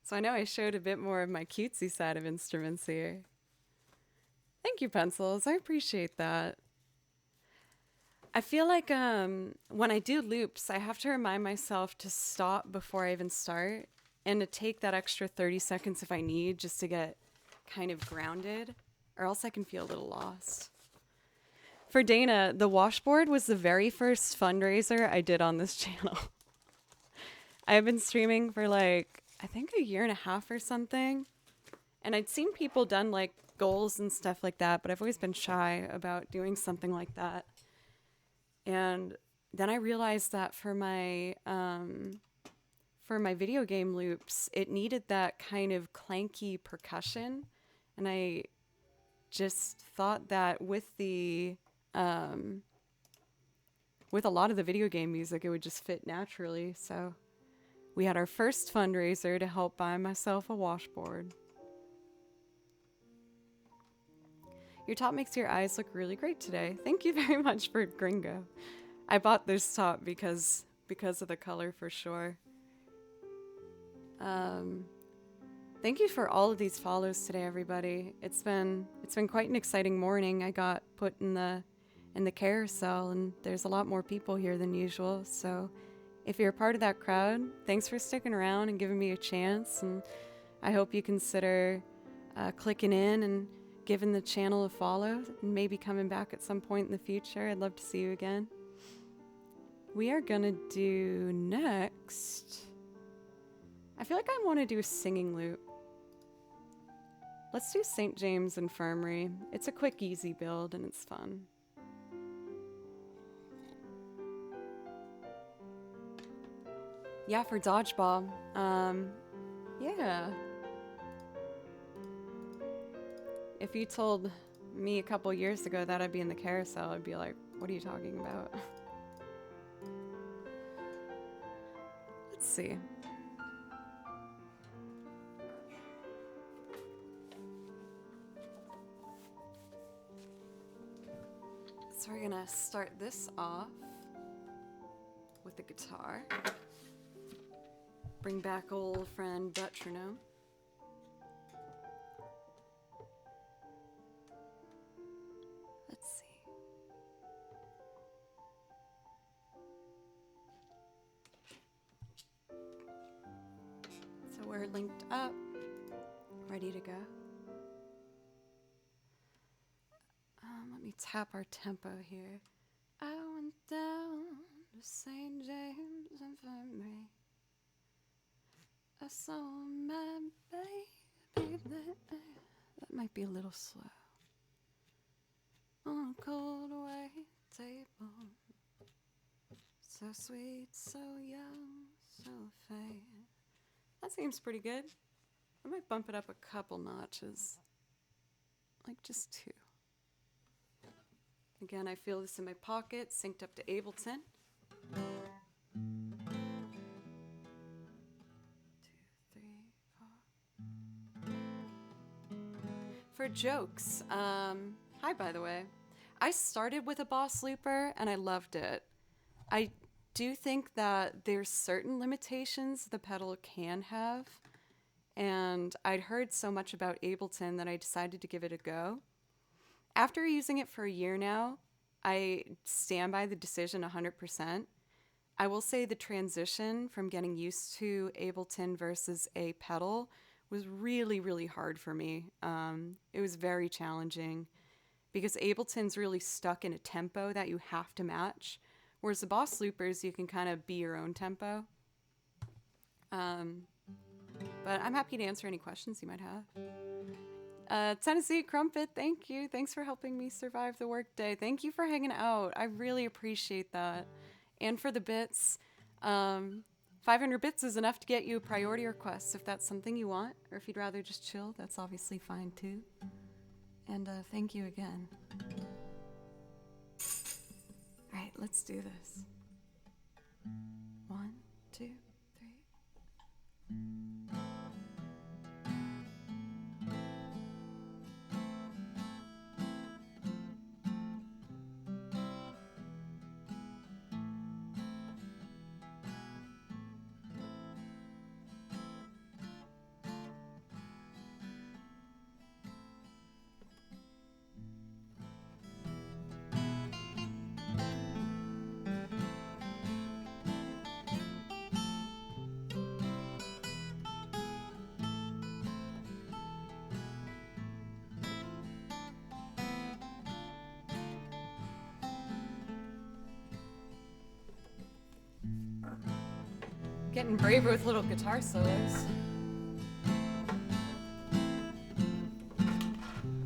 So I know I showed a bit more of my cutesy side of instruments here. Thank you, Pencils. I appreciate that. I feel like when I do loops, I have to remind myself to stop before I even start and to take that extra 30 seconds if I need just to get kind of grounded, or else I can feel a little lost. For Dana, the washboard was the very first fundraiser I did on this channel. I've been streaming for like, I think a year and a half or something. And I'd seen people done like goals and stuff like that, but I've always been shy about doing something like that. And then I realized that for my video game loops, it needed that kind of clanky percussion. And I just thought that with a lot of the video game music, it would just fit naturally. So we had our first fundraiser to help buy myself a washboard. Your top makes your eyes look really great today. Thank you very much for Gringo. I bought this top because of the color for sure. Thank you for all of these follows today, everybody. It's been quite an exciting morning. I got put in the carousel, and there's a lot more people here than usual. So if you're a part of that crowd, thanks for sticking around and giving me a chance. And I hope you consider clicking in and giving the channel a follow, and maybe coming back at some point in the future. I'd love to see you again. We are gonna do next. I feel like I want to do a singing loop. Let's do St. James Infirmary. It's a quick, easy build, and it's fun. Yeah, for dodgeball. Yeah. If you told me a couple years ago that I'd be in the carousel, I'd be like, what are you talking about? Let's see. So we're gonna start this off with the guitar. Bring back old friend Butronome. Let's see. So we're linked up, ready to go. Let me tap our tempo here. I went down to St. James Infirmary. I saw my baby there. That might be a little slow. On a cold white table. So sweet, so young, so fair. That seems pretty good. I might bump it up a couple notches. Like just 2. Again, I feel this in my pocket, synced up to Ableton. 2, 3, 4. For jokes, hi by the way. I started with a boss looper and I loved it. I do think that there's certain limitations the pedal can have, and I'd heard so much about Ableton that I decided to give it a go. After using it for a year now, I stand by the decision 100%. I will say the transition from getting used to Ableton versus a pedal was really, really hard for me. It was very challenging because Ableton's really stuck in a tempo that you have to match, whereas the boss loopers, you can kind of be your own tempo. But I'm happy to answer any questions you might have. Tennessee Crumpet, thank you. Thanks for helping me survive the workday. Thank you for hanging out. I really appreciate that. And for the bits, 500 bits is enough to get you a priority request if that's something you want, or if you'd rather just chill, that's obviously fine too. And thank you again. All right, let's do this. 1, 2, 3. Getting braver with little guitar solos.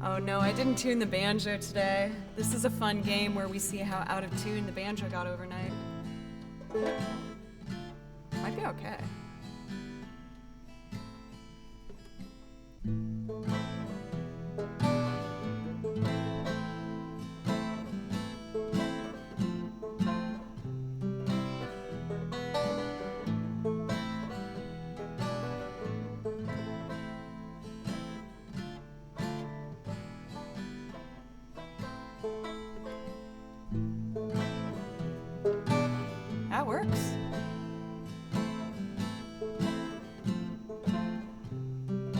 Oh no, I didn't tune the banjo today. This is a fun game where we see how out of tune the banjo got overnight. Might be okay. That works.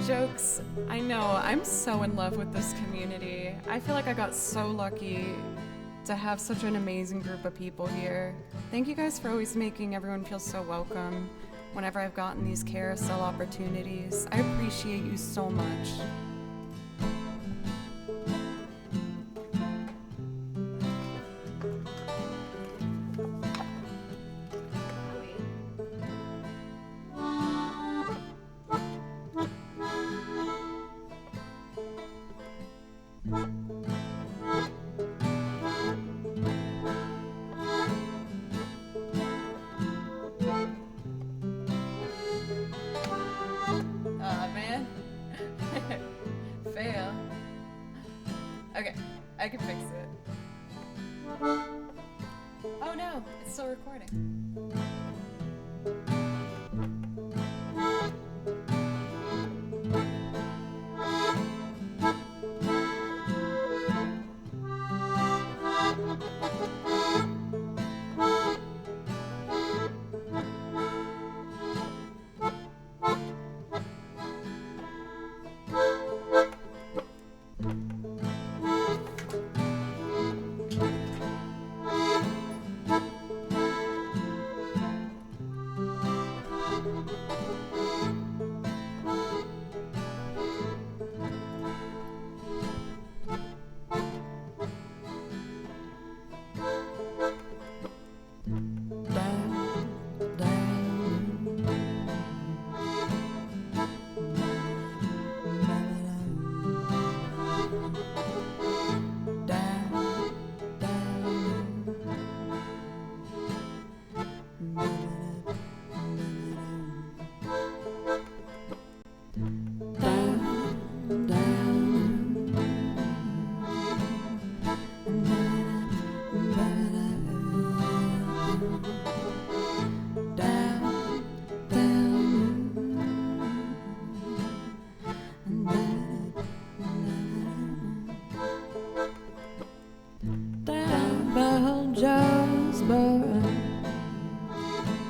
Jokes. I know, I'm so in love with this community. I feel like I got so lucky to have such an amazing group of people here. Thank you guys for always making everyone feel so welcome whenever I've gotten these carousel opportunities. I appreciate you so much. Fail. Okay, I can fix it. Oh no, it's still recording.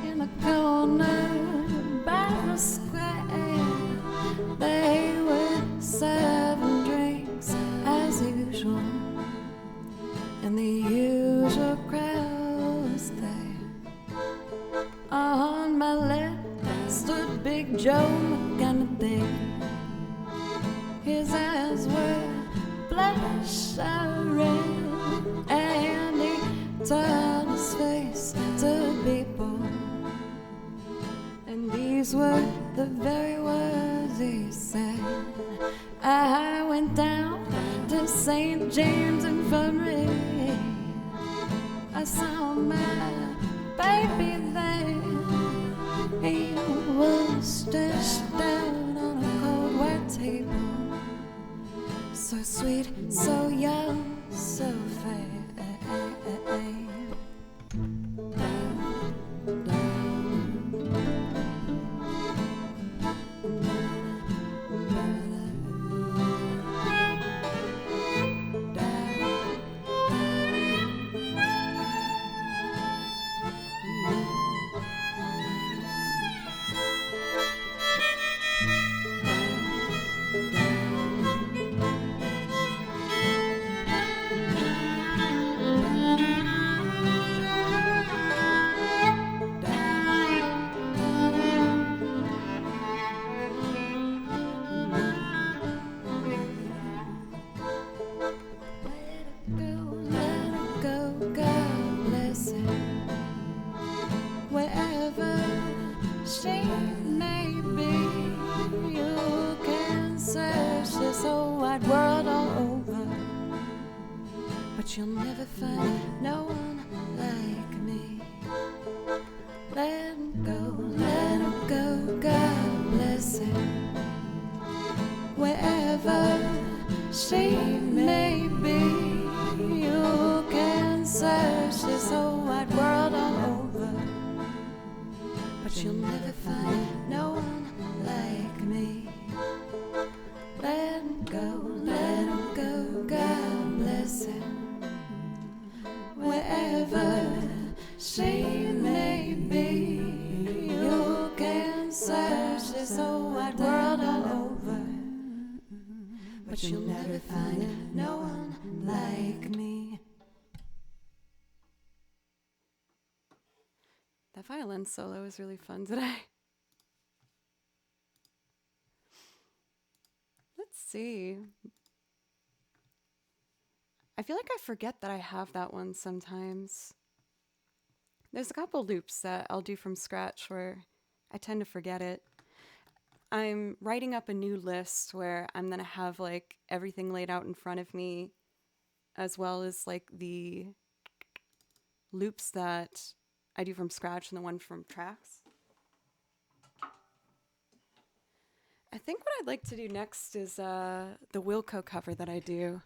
In the corner by the square, they were serving drinks as usual, and the usual crowd was there. On my left stood Big Joe McGanady. His eyes were bloodshot red, and he turned his face to people, and these were the very words he said. I went down to St. James Infirmary. I saw my baby there. He was stretched out on a cold white table, so sweet, so young, so fair. but you'll never find no one like me. Let him go, God bless him. Wherever she may be, you can search this whole wide world all over, but you'll never find no one like me. Let him go, God bless him. Wherever she may be, you can search this whole wide world all over, but you'll never find no one like me. That violin solo was really fun today. Let's see. I feel like I forget that I have that one sometimes. There's a couple loops that I'll do from scratch where I tend to forget it. I'm writing up a new list where I'm going to have like everything laid out in front of me, as well as like the loops that I do from scratch and the one from tracks. I think what I'd like to do next is the Wilco cover that I do.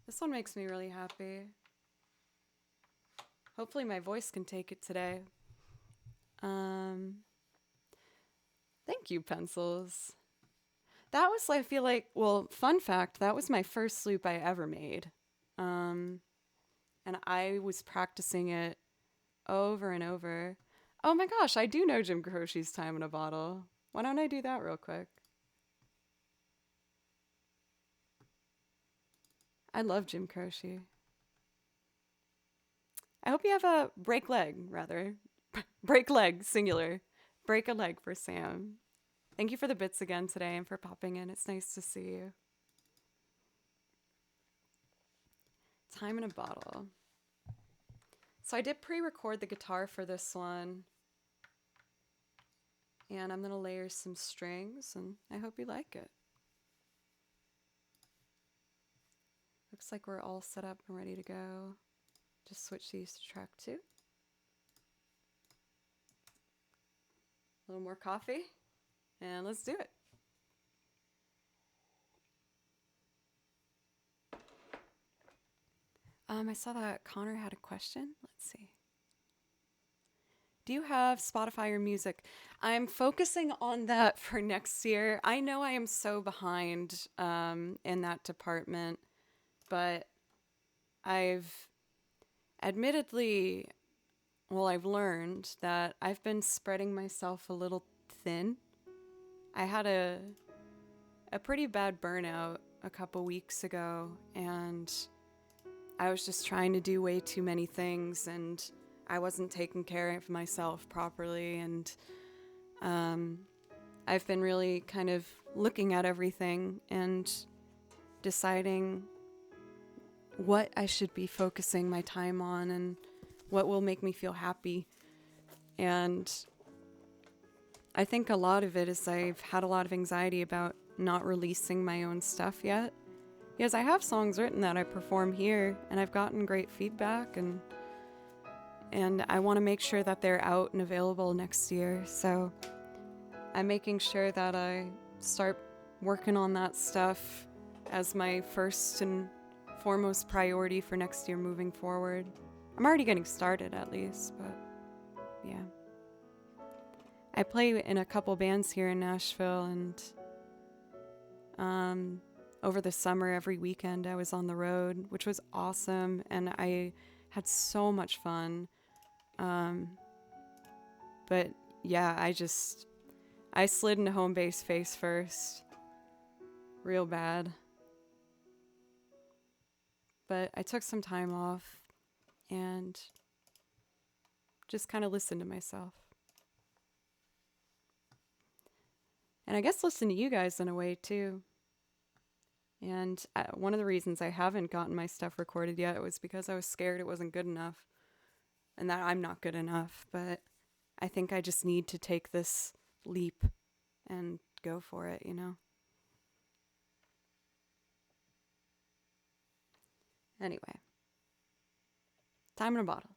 This one makes me really happy. Hopefully my voice can take it today. Thank you, pencils. That was, I feel like, well, fun fact, that was my first loop I ever made. And I was practicing it over and over. Oh my gosh, I do know Jim Croce's Time in a Bottle. Why don't I do that real quick? I love Jim Croce. I hope you have a break leg, rather. Break leg, singular. Break a leg for Sam. Thank you for the bits again today and for popping in. It's nice to see you. Time in a Bottle. So I did pre-record the guitar for this one. And I'm going to layer some strings, and I hope you like it. Looks like we're all set up and ready to go. Just switch these to track 2. A little more coffee, and let's do it. I saw that Connor had a question. Let's see. Do you have Spotify or music? I'm focusing on that for next year. I know I am so behind in that department, but I've admittedly, I've learned that I've been spreading myself a little thin. I had a pretty bad burnout a couple weeks ago, and I was just trying to do way too many things, and I wasn't taking care of myself properly, and I've been really kind of looking at everything and deciding what I should be focusing my time on and what will make me feel happy. And I think a lot of it is I've had a lot of anxiety about not releasing my own stuff yet. Because I have songs written that I perform here, and I've gotten great feedback, and I want to make sure that they're out and available next year. So I'm making sure that I start working on that stuff as my first and foremost priority for next year moving forward. I'm already getting started at least, but yeah. I play in a couple bands here in Nashville, and over the summer, every weekend I was on the road, which was awesome, and I had so much fun. But yeah, I slid into home base face first, real bad. But I took some time off and just kind of listened to myself. And I guess listen to you guys in a way too. And one of the reasons I haven't gotten my stuff recorded yet was because I was scared it wasn't good enough and that I'm not good enough. But I think I just need to take this leap and go for it, you know? Anyway, time in a bottle.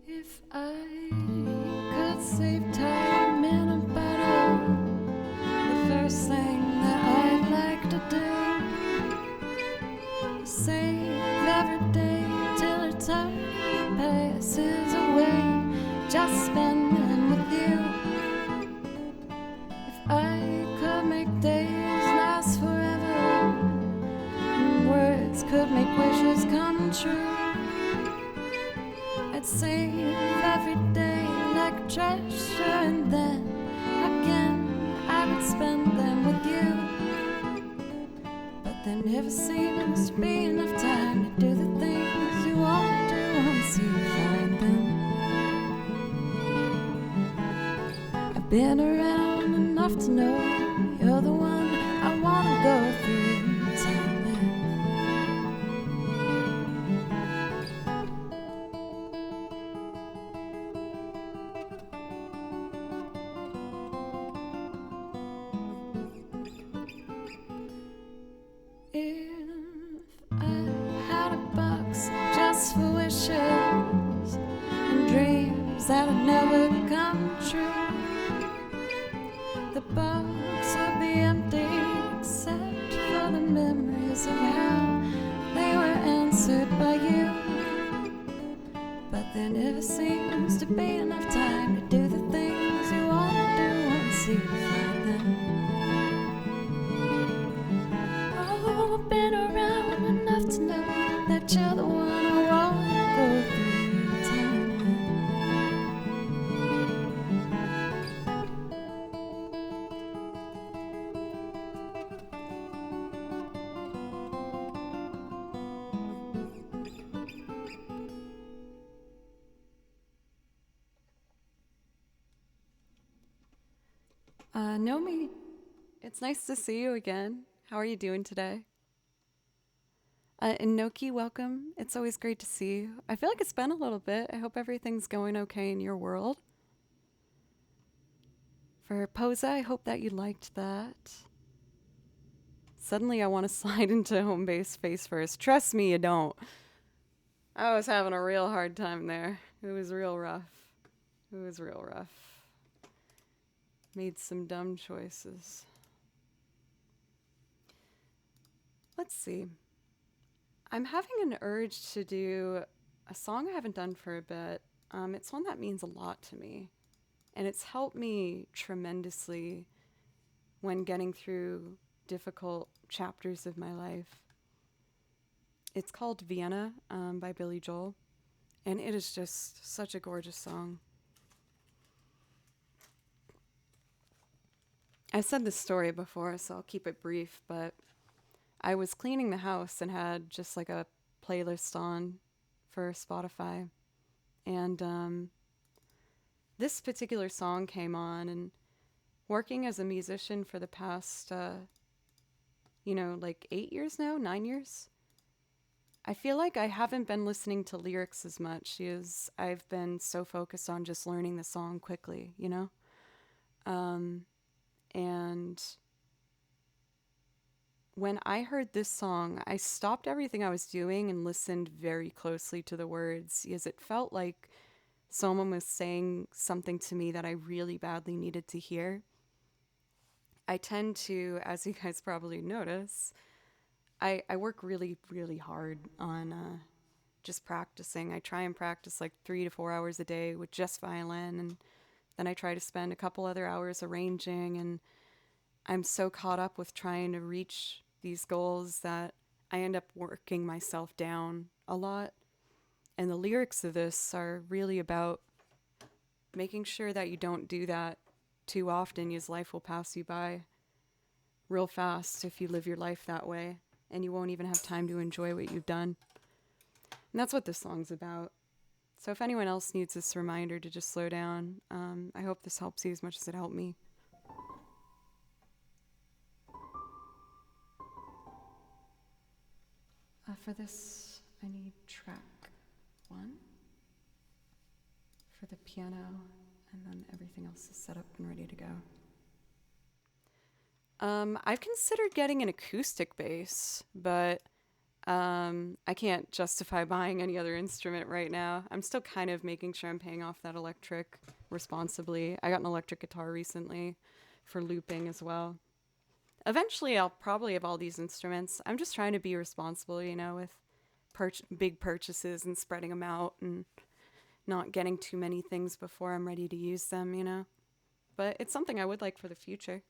If I could save time in a bottle, the first thing that I'd like to do is save every day till the time passes away, just spending with you. If I could make days last forever, and words could make wishes come true, I'd save every day like a treasure, and then again I would spend them with you. But there never seems to be enough time to do the things you want to do once you find them. I've been around enough to know you're the one I want to go through time with. If I had a box just for wishes and dreams that would never come true, the box would be empty except for the memories of how they were answered by you. But there never seems to be enough time to do the things you want to do once you find them. I've been around enough to know that you're the one I want to go through time with. Nomi, it's nice to see you again. How are you doing today? Inoki, welcome. It's always great to see you. I feel like it's been a little bit. I hope everything's going okay in your world. For Posa, I hope that you liked that. Suddenly I want to slide into home base face first. Trust me, you don't. I was having a real hard time there. It was real rough. It was real rough. Made some dumb choices. Let's see. I'm having an urge to do a song I haven't done for a bit. It's one that means a lot to me. And it's helped me tremendously when getting through difficult chapters of my life. It's called Vienna by Billy Joel. And it is just such a gorgeous song. I've said this story before, so I'll keep it brief, but I was cleaning the house and had just like a playlist on for Spotify. And this particular song came on, and working as a musician for the past, like 8 years now, 9 years, I feel like I haven't been listening to lyrics as much as I've been so focused on just learning the song quickly, And when I heard this song, I stopped everything I was doing and listened very closely to the words, because it felt like someone was saying something to me that I really badly needed to hear. I tend to, as you guys probably notice, I work really, really hard on just practicing. I try and practice like 3 to 4 hours a day with just violin, and then I try to spend a couple other hours arranging, and I'm so caught up with trying to reach these goals that I end up working myself down a lot. And the lyrics of this are really about making sure that you don't do that too often, because life will pass you by real fast if you live your life that way, and you won't even have time to enjoy what you've done. And that's what this song's about. So if anyone else needs this reminder to just slow down, I hope this helps you as much as it helped me. For this, I need track 1 for the piano, and then everything else is set up and ready to go. I've considered getting an acoustic bass, but I can't justify buying any other instrument right now. I'm still kind of making sure I'm paying off that electric responsibly. I got an electric guitar recently for looping as well. Eventually, I'll probably have all these instruments. I'm just trying to be responsible, with big purchases and spreading them out and not getting too many things before I'm ready to use them, But it's something I would like for the future.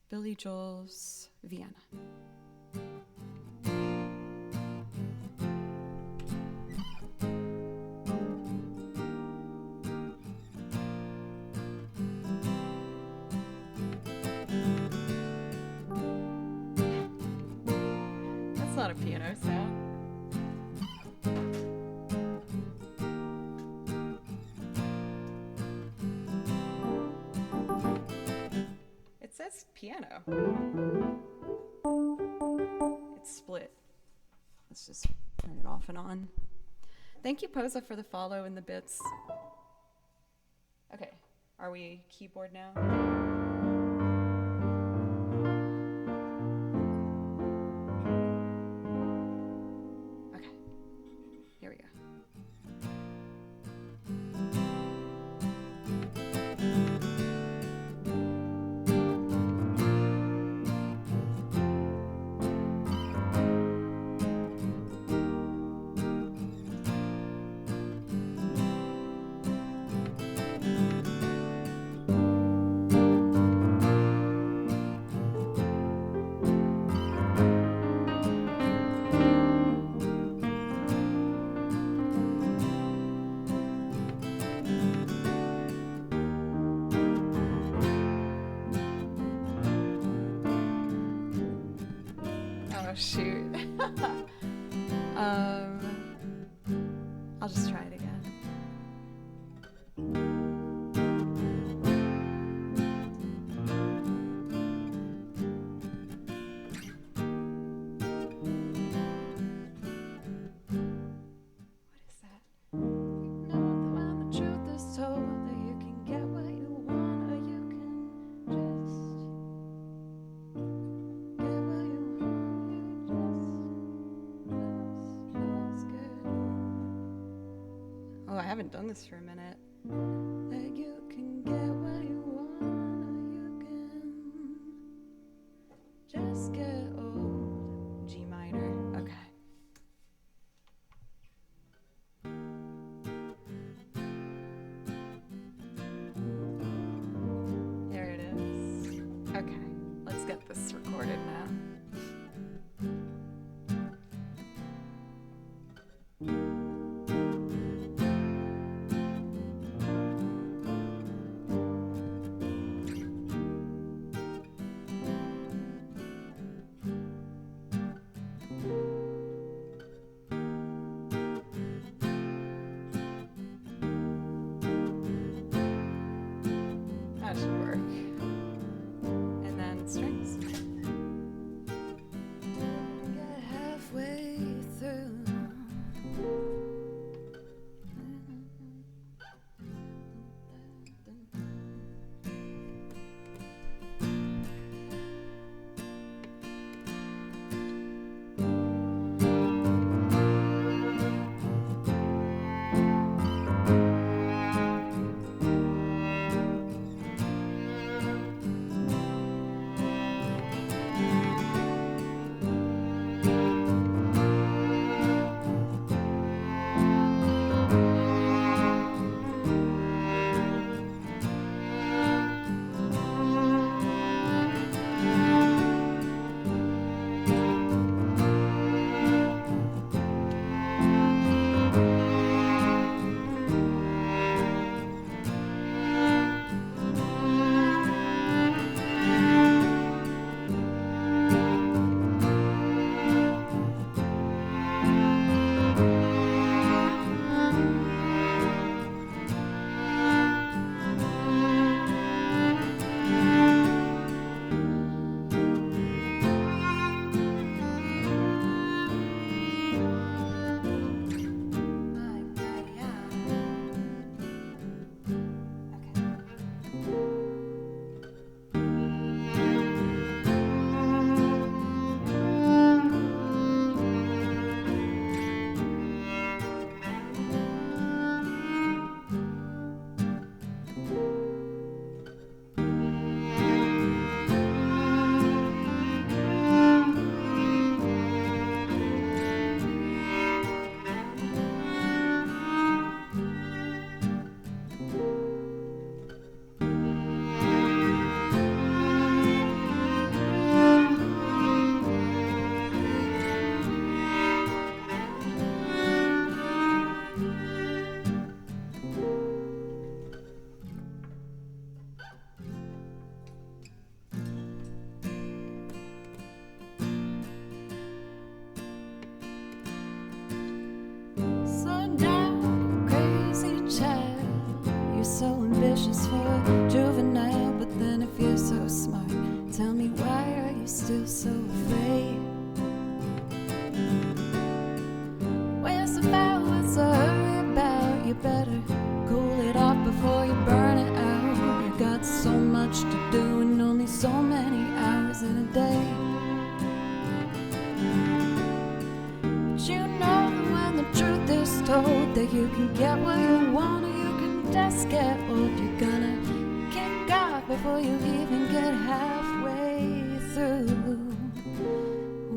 Billy Joel's Vienna. That's not a piano sound. It says piano. It's split. Let's just turn it off and on. Thank you, Posa, for the follow and the bits. Okay, are we keyboard now? Okay, here we go. Oh, shoot. I'll just try it again. haven't done this for a minute. That you can get what you want, or you can just get old. G minor. Okay. There it is. Okay, let's get this recorded now. That should work. And then strings. Get halfway through. So ambitious for a juvenile, but then if you're so smart, tell me why are you still so afraid? Where's the vow? What's the hurry about? You better cool it off before you burn it out. You got so much to do and only so many hours in a day. But you know that when the truth is told, that you can get what you want, just get old. You're gonna kick off before you even get halfway through.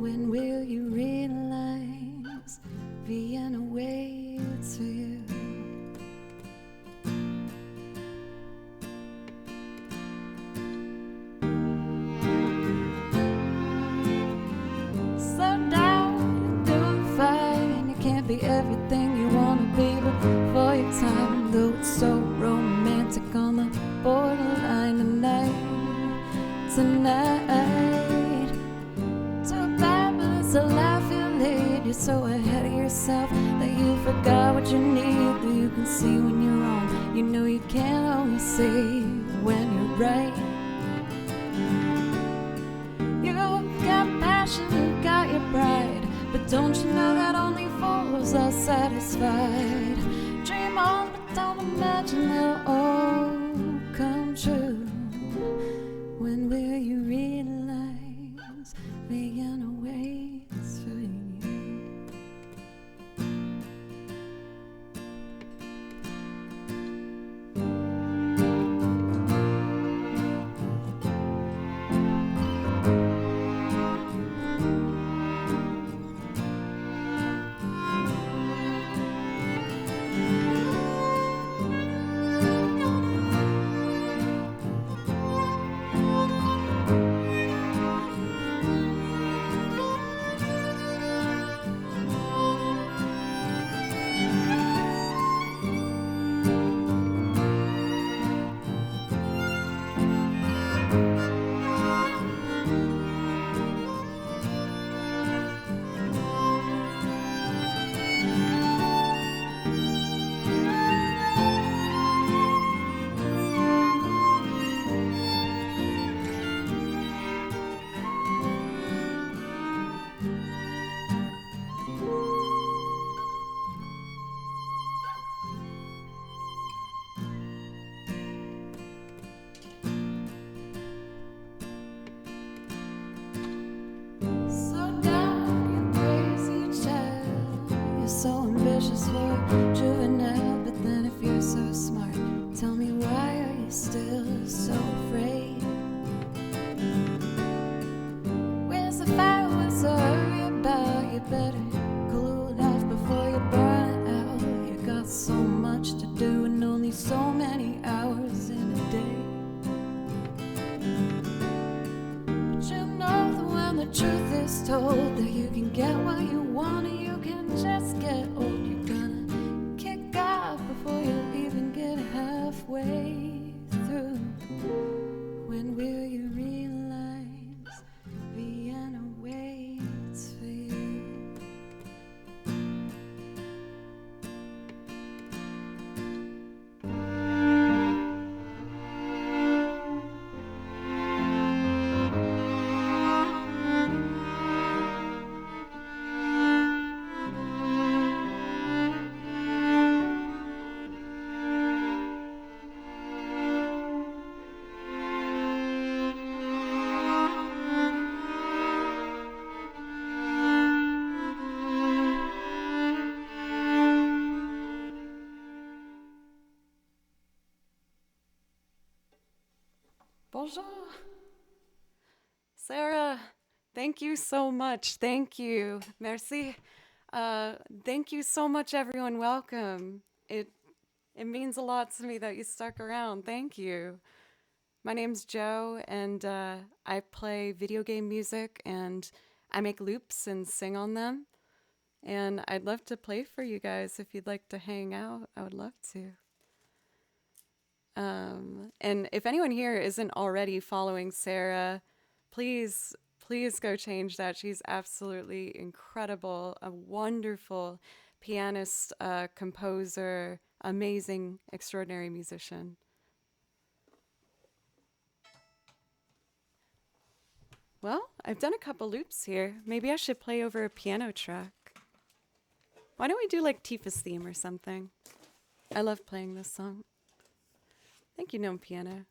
When will you realize Vienna waits for you? Slow down, you're doing fine. You can't be everything you wanna be before your time, though it's so romantic on the borderline tonight. So bad, but it's a life you lead. You're so ahead of yourself that you forgot what you need. Though you can see when you're wrong, you know you can't always see when you're right. You got passion, you got your pride, but don't you know that only fools are satisfied? Dream on, but don't imagine they'll all come true. When will you realize Vienna waits for you? you better cool it off before you burn out. You got so much to do and only so many hours in a day. But you know that when the truth is told, that you can get what you want and you can just get old. You're gonna kick off before you even get halfway through. When will you realize Vienna waits for you? Bonjour. Sarah, thank you so much. Thank you. Merci. Thank you so much, everyone. Welcome. It means a lot to me that you stuck around. Thank you. My name's Joe, and I play video game music, and I make loops and sing on them. And I'd love to play for you guys if you'd like to hang out. I would love to. And if anyone here isn't already following Sarah, please, please go change that. She's absolutely incredible, a wonderful pianist, composer, amazing, extraordinary musician. Well, I've done a couple loops here. Maybe I should play over a piano track. Why don't we do like Tifa's theme or something? I love playing this song. Thank you, Gnome Piano.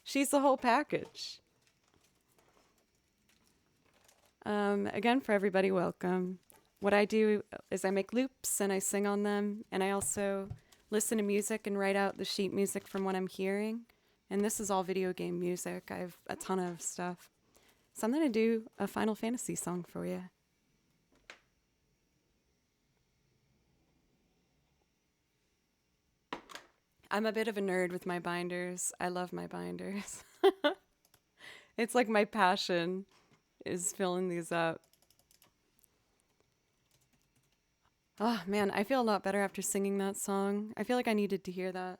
She's the whole package. Again, for everybody, welcome. What I do is I make loops and I sing on them, and I also listen to music and write out the sheet music from what I'm hearing. And this is all video game music. I have a ton of stuff. So I'm going to do a Final Fantasy song for you. I'm a bit of a nerd with my binders. I love my binders. It's like my passion is filling these up. Oh man, I feel a lot better after singing that song. I feel like I needed to hear that.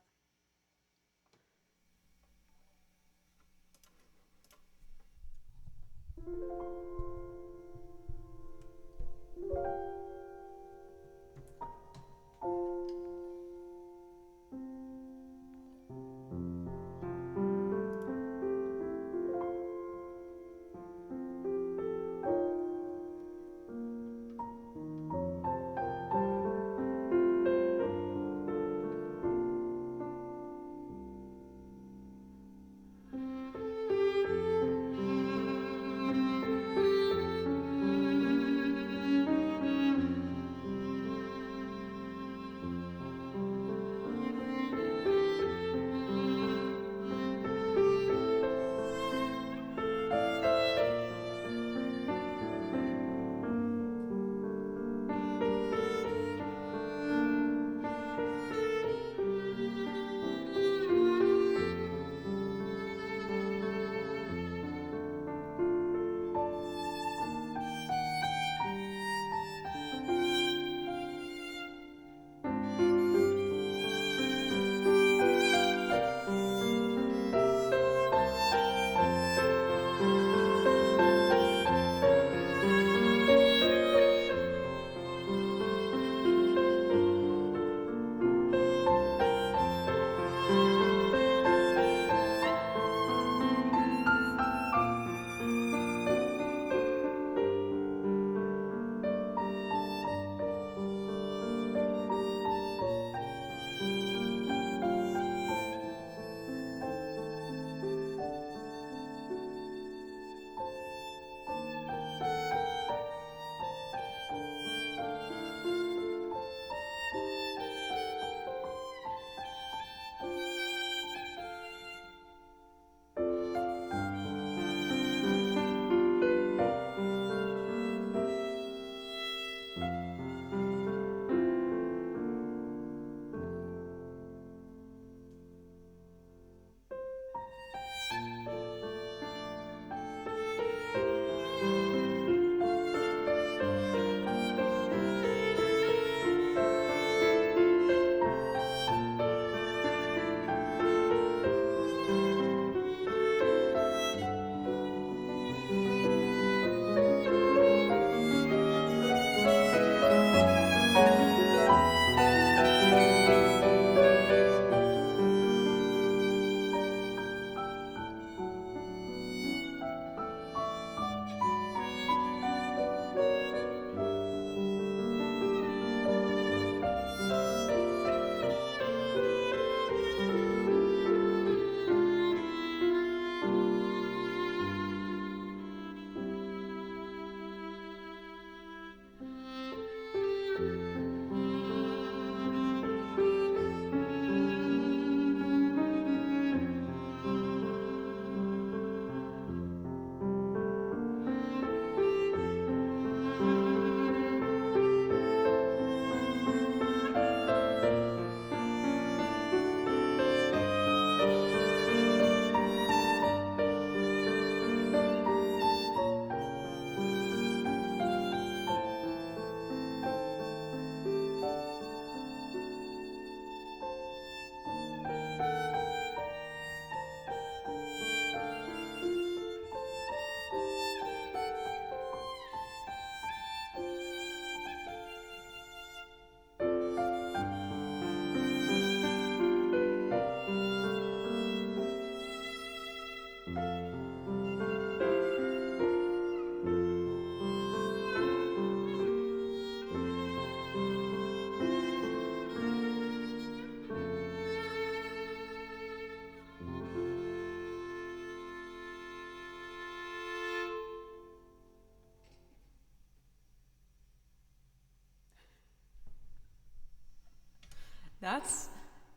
That's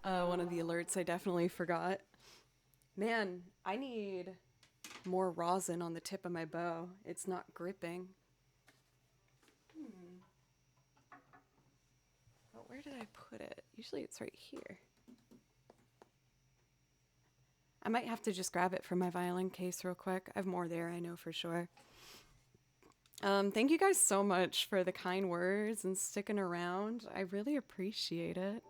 one of the alerts I definitely forgot. Man, I need more rosin on the tip of my bow. It's not gripping. But where did I put it? Usually it's right here. I might have to just grab it from my violin case real quick. I have more there, I know for sure. Thank you guys so much for the kind words and sticking around. I really appreciate it.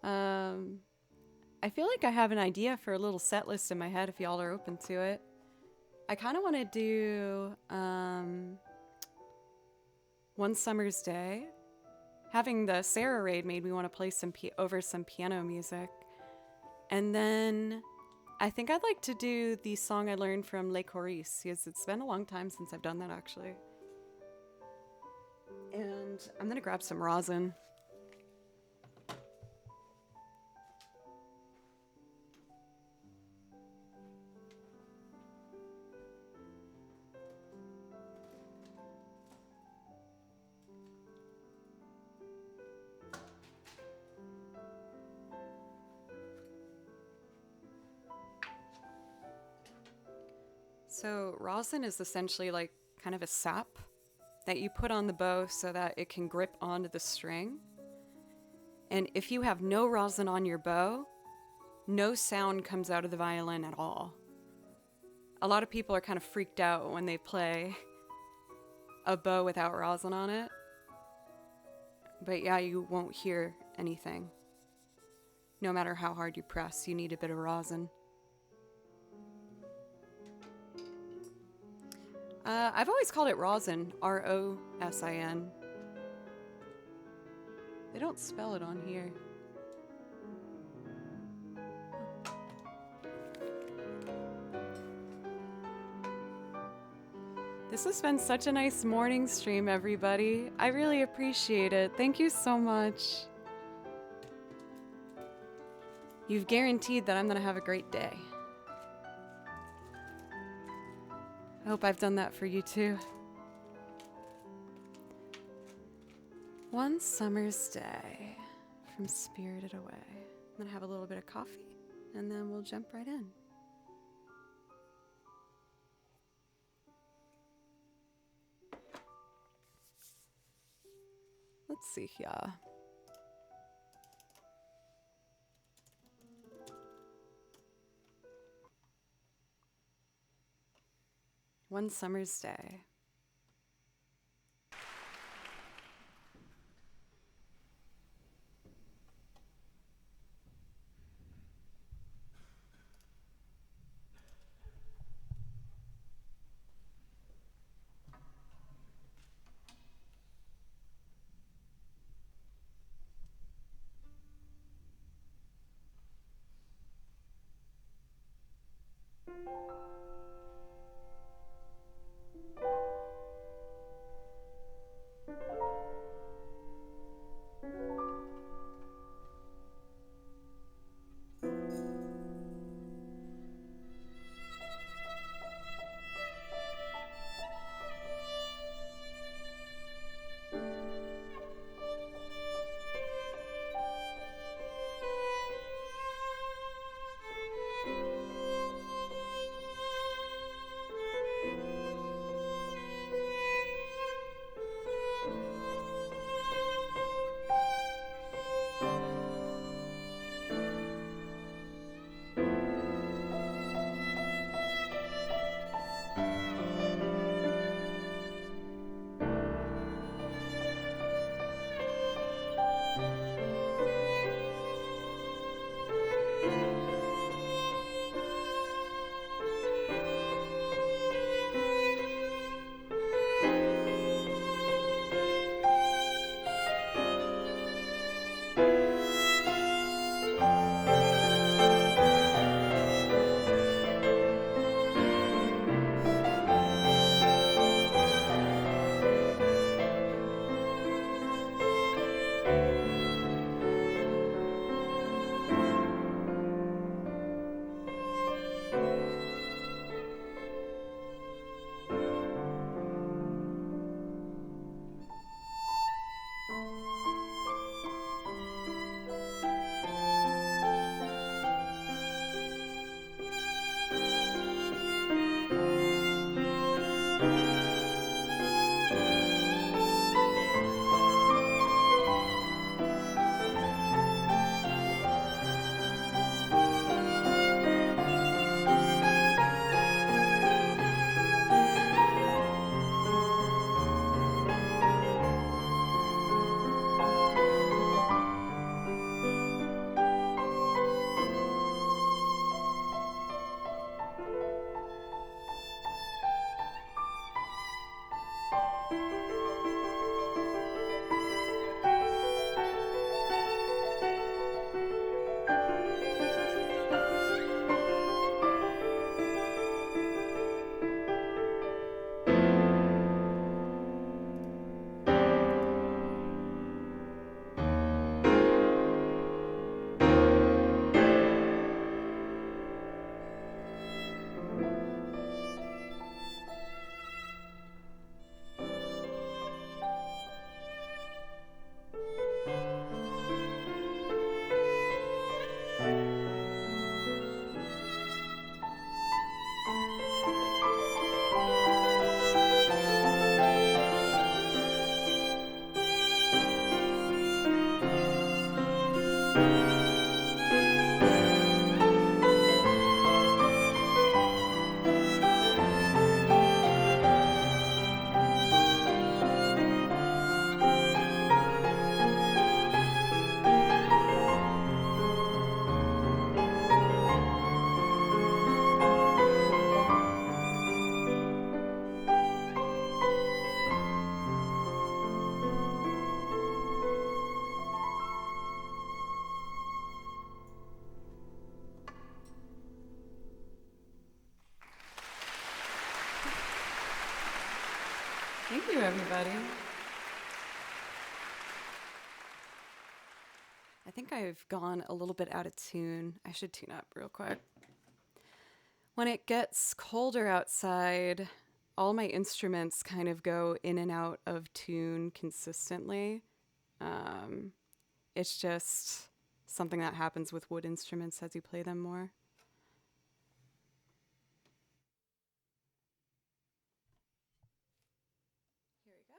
I feel like I have an idea for a little set list in my head if y'all are open to it. I kind of want to do One Summer's Day. Having the Sarah raid made me want to play over some piano music. And then I think I'd like to do the song I learned from Le Coris, because it's been a long time since I've done that actually. And I'm going to grab some rosin. So rosin is essentially like kind of a sap that you put on the bow so that it can grip onto the string. And if you have no rosin on your bow, no sound comes out of the violin at all. A lot of people are kind of freaked out when they play a bow without rosin on it. But yeah, you won't hear anything. No matter how hard you press, you need a bit of rosin. I've always called it rosin, R-O-S-I-N. They don't spell it on here. This has been such a nice morning stream, everybody. I really appreciate it. Thank you so much. You've guaranteed that I'm going to have a great day. I hope I've done that for you too. One Summer's Day from Spirited Away. I'm going to have a little bit of coffee and then we'll jump right in. Let's see here. One Summer's Day. Thank you, everybody. I think I've gone a little bit out of tune. I should tune up real quick. When it gets colder outside, all my instruments kind of go in and out of tune consistently. It's just something that happens with wood instruments as you play them more. Here we go.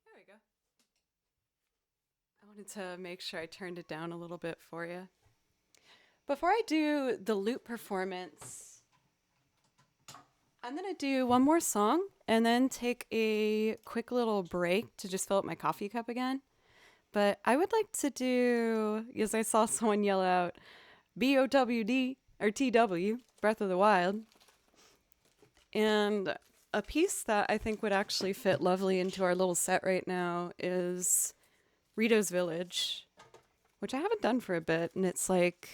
There we go. I wanted to make sure I turned it down a little bit for you. Before I do the lute performance, I'm going to do one more song and then take a quick little break to just fill up my coffee cup again. But I would like to do, because I saw someone yell out BOWD or TW, Breath of the Wild. And a piece that I think would actually fit lovely into our little set right now is Rito's Village, which I haven't done for a bit. And it's like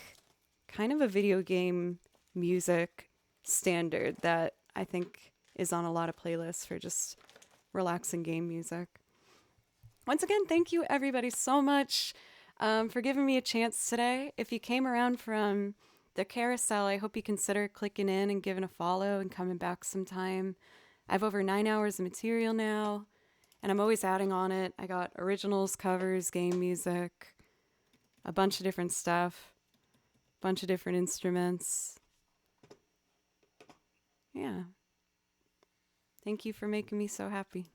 kind of a video game music standard that I think is on a lot of playlists for just relaxing game music. Once again, thank you everybody so much for giving me a chance today. If you came around from the carousel, I hope you consider clicking in and giving a follow and coming back sometime. I have over 9 hours of material now, and I'm always adding on it. I got originals, covers, game music, a bunch of different stuff, a bunch of different instruments. Yeah. Thank you for making me so happy.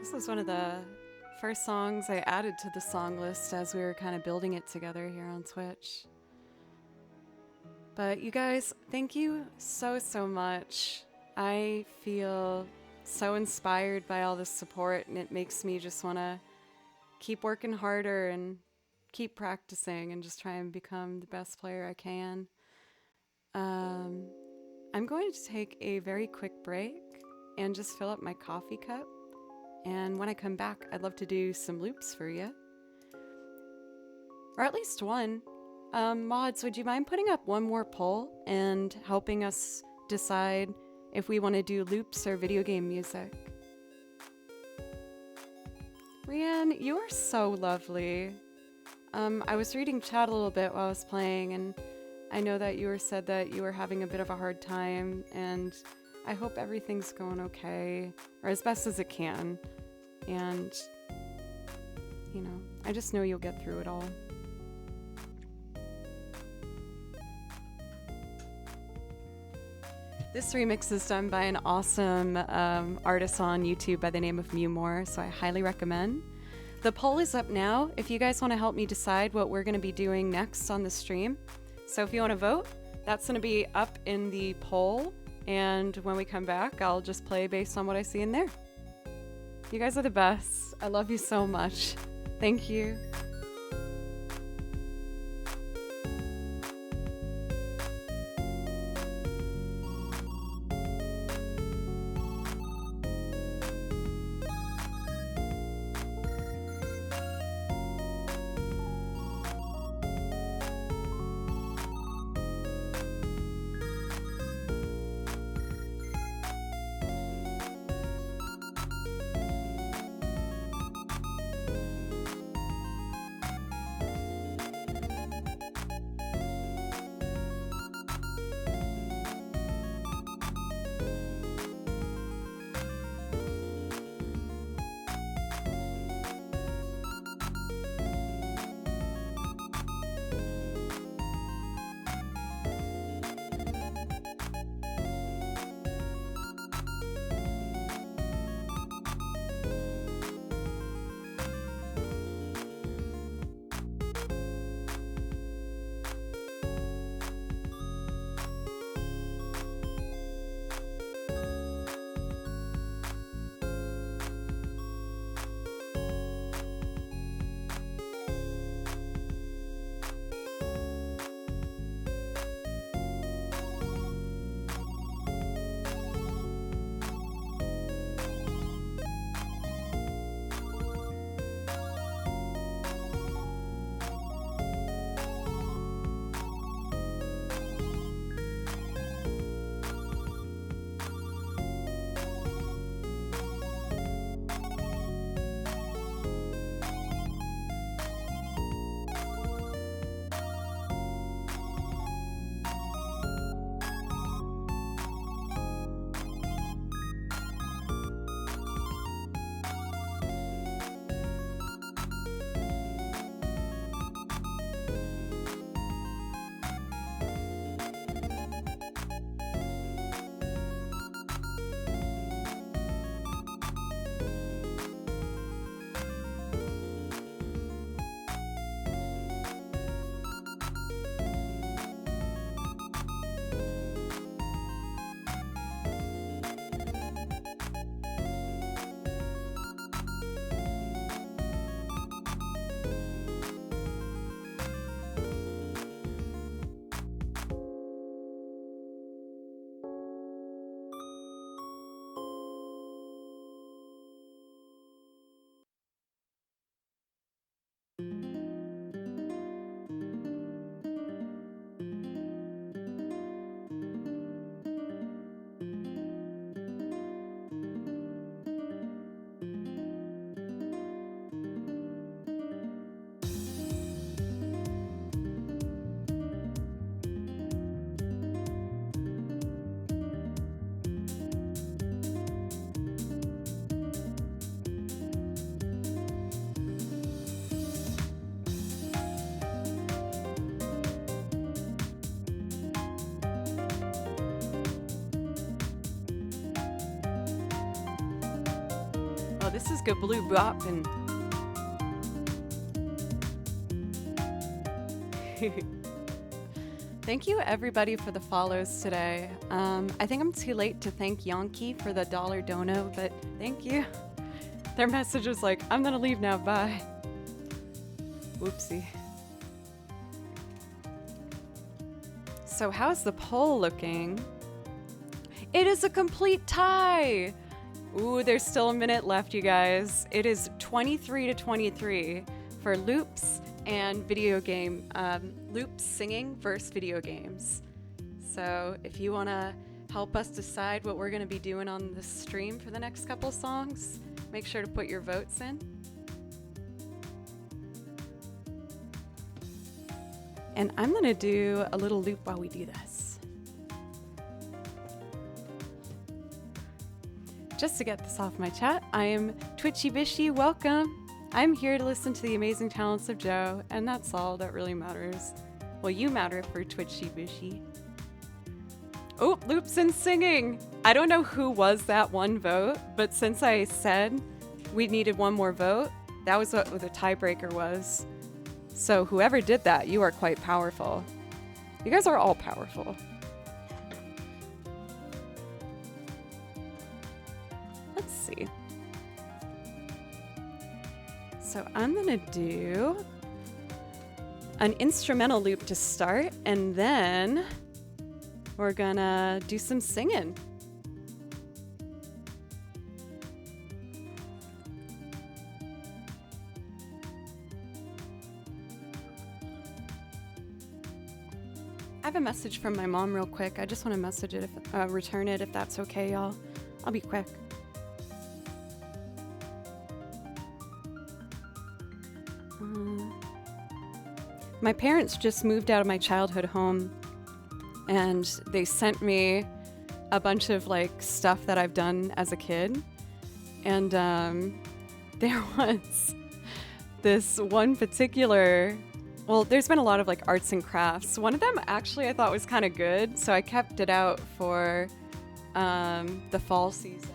This was one of the first songs I added to the song list as we were kind of building it together here on Twitch. But you guys, thank you so, so much. I feel so inspired by all this support, and it makes me just want to keep working harder and keep practicing and just try and become the best player I can. I'm going to take a very quick break and just fill up my coffee cup. And when I come back, I'd love to do some loops for you. Or at least one. Mods, would you mind putting up one more poll and helping us decide if we want to do loops or video game music? Rianne, you are so lovely. I was reading chat a little bit while I was playing, and I know that you said that you were having a bit of a hard time, and I hope everything's going okay, or as best as it can. And, you know, I just know you'll get through it all. This remix is done by an awesome artist on YouTube by the name of Mewmore, so I highly recommend. The poll is up now if you guys want to help me decide what we're going to be doing next on the stream. So if you want to vote, that's going to be up in the poll, and when we come back, I'll just play based on what I see in there. You guys are the best. I love you so much. Thank you. Oh, this is good blue bop and thank you everybody for the follows today. I think I'm too late to thank Yonki for the $1 dono, but thank you. Their message was like, I'm gonna leave now, bye. Whoopsie. So how's the poll looking? It is a complete tie! Ooh, there's still a minute left, you guys. It is 23-23 for loops and video game, loops singing versus video games. So if you wanna help us decide what we're gonna be doing on the stream for the next couple songs, make sure to put your votes in. And I'm gonna do a little loop while we do this. Just to get this off my chat, I am Twitchy Bishy, welcome. I'm here to listen to the amazing talents of Joe, and that's all that really matters. Well, you matter for Twitchy Bishy. Oh, loops and singing! I don't know who was that one vote, but since I said we needed one more vote, that was what the tiebreaker was. So whoever did that, you are quite powerful. You guys are all powerful. Let's see. So I'm gonna do an instrumental loop to start, and then we're gonna do some singing. I have a message from my mom real quick. I just want to message it, return it if that's okay, y'all. I'll be quick. My parents just moved out of my childhood home, and they sent me a bunch of like stuff that I've done as a kid. And there was this one particular, well, there's been a lot of like arts and crafts. One of them actually I thought was kind of good, so I kept it out for the fall season.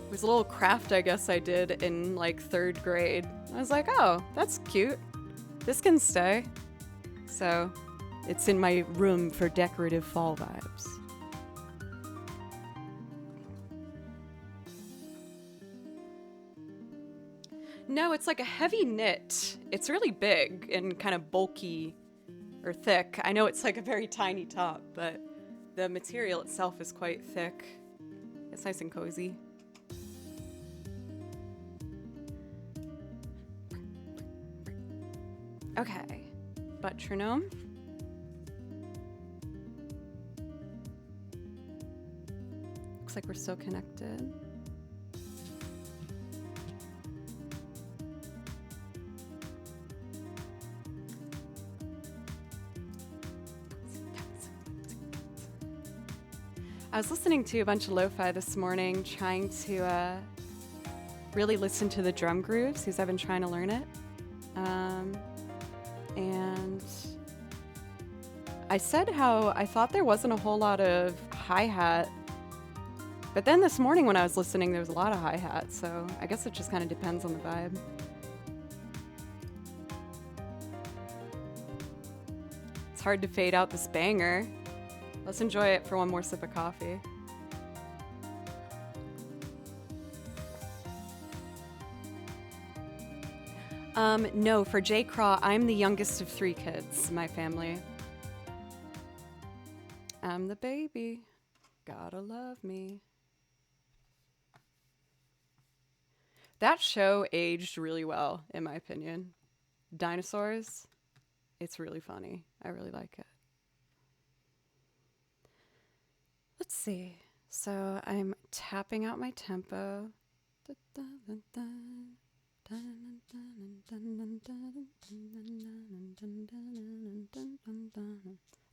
It was a little craft I guess I did in like 3rd grade. I was like, oh, that's cute. This can stay. So it's in my room for decorative fall vibes. No, it's like a heavy knit. It's really big and kind of bulky or thick. I know it's like a very tiny top, but the material itself is quite thick. It's nice and cozy. Okay, metronome. Looks like we're still connected. I was listening to a bunch of lo-fi this morning, trying to really listen to the drum grooves because I've been trying to learn it. And I said how I thought there wasn't a whole lot of hi-hat, but then this morning when I was listening, there was a lot of hi-hat, so I guess it just kind of depends on the vibe. It's hard to fade out this banger. Let's enjoy it for one more sip of coffee. No, for J. Craw, I'm the youngest of 3 kids in my family. I'm the baby. Gotta love me. That show aged really well, in my opinion. Dinosaurs, it's really funny. I really like it. Let's see. So I'm tapping out my tempo.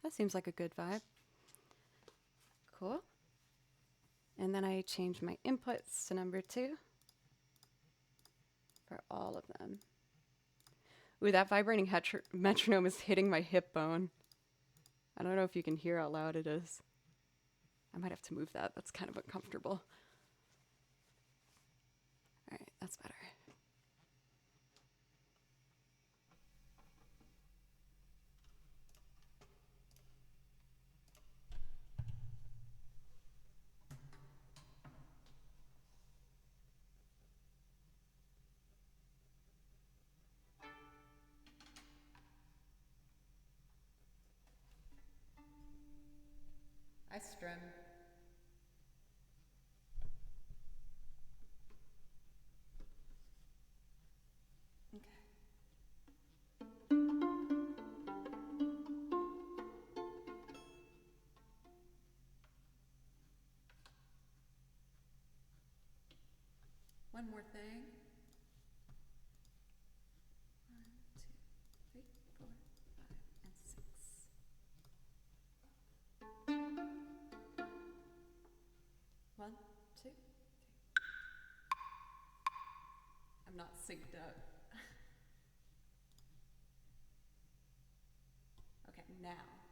That seems like a good vibe. Cool. And then I change my inputs to number 2 for all of them. Ooh, that vibrating metronome is hitting my hip bone. I don't know if you can hear how loud it is. I might have to move that. That's kind of uncomfortable. Estrum. One more thing. 1, 2, 3, 4, 5, and 6. One, two, three. I'm not synced up. Okay, now.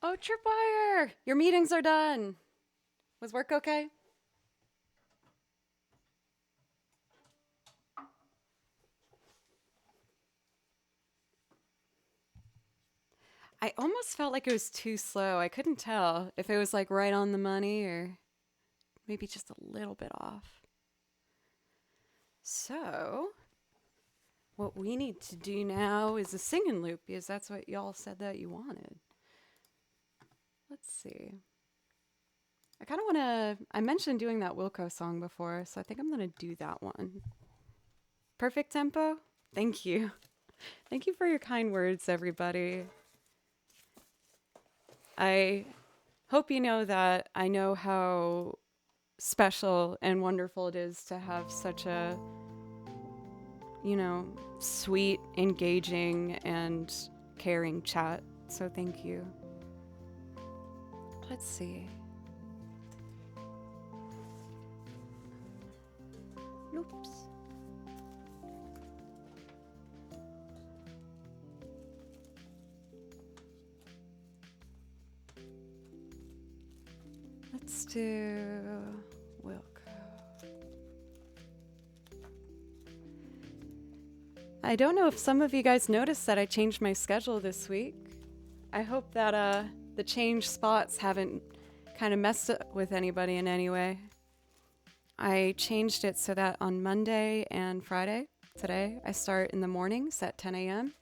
Oh, Tripwire! Your meetings are done. Was work okay? I almost felt like it was too slow. I couldn't tell if it was like right on the money or maybe just a little bit off. So, what we need to do now is a singing loop because that's what y'all said that you wanted. Let's see. I kind of want to. I mentioned doing that Wilco song before, so I think I'm going to do that one. Perfect tempo? Thank you. Thank you for your kind words, everybody. I hope you know that I know how special and wonderful it is to have such a, sweet, engaging, and caring chat. So thank you. Let's see. Oops. Let's do Wilco. I don't know if some of you guys noticed that I changed my schedule this week. I hope that the changed spots haven't kind of messed up with anybody in any way. I changed it so that on Monday and Friday, today, I start in the mornings at 10 a.m.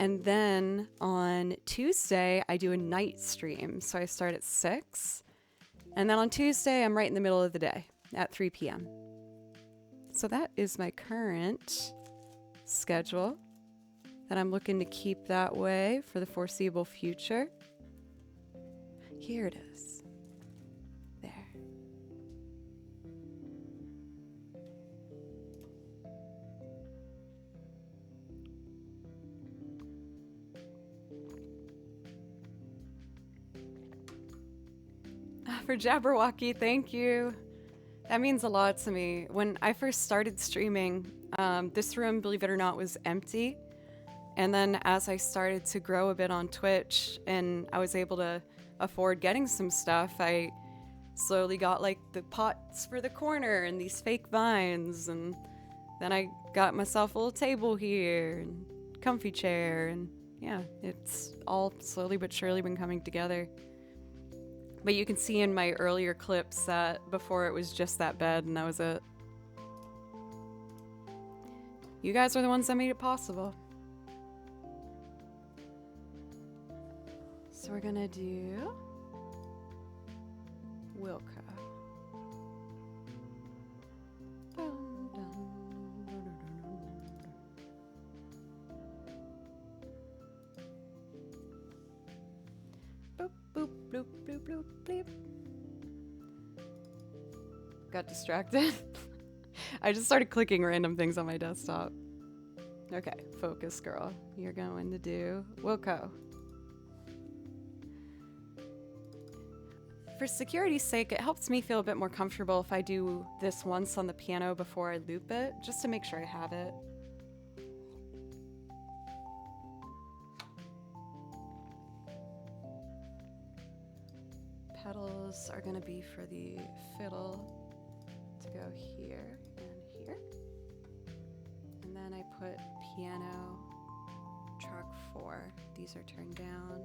And then on Tuesday, I do a night stream. So I start at 6. And then on Tuesday, I'm right in the middle of the day at 3 p.m. So that is my current schedule that I'm looking to keep that way for the foreseeable future. Here it is. There. For Jabberwocky, thank you. That means a lot to me. When I first started streaming, this room, believe it or not, was empty. And then as I started to grow a bit on Twitch and I was able to afford getting some stuff, I slowly got like the pots for the corner and these fake vines. And then I got myself a little table here and comfy chair. And yeah, it's all slowly but surely been coming together. But you can see in my earlier clips that before it was just that bed and that was it. You guys are the ones that made it possible. So we're gonna do Wilco. Boop, boop, bloop, bloop, bloop, bleep. Got distracted. I just started clicking random things on my desktop. Okay, focus, girl. You're going to do Wilco. For security's sake, it helps me feel a bit more comfortable if I do this once on the piano before I loop it, just to make sure I have it. Pedals are going to be for the fiddle to go here and here. And then I put piano, track 4. These are turned down.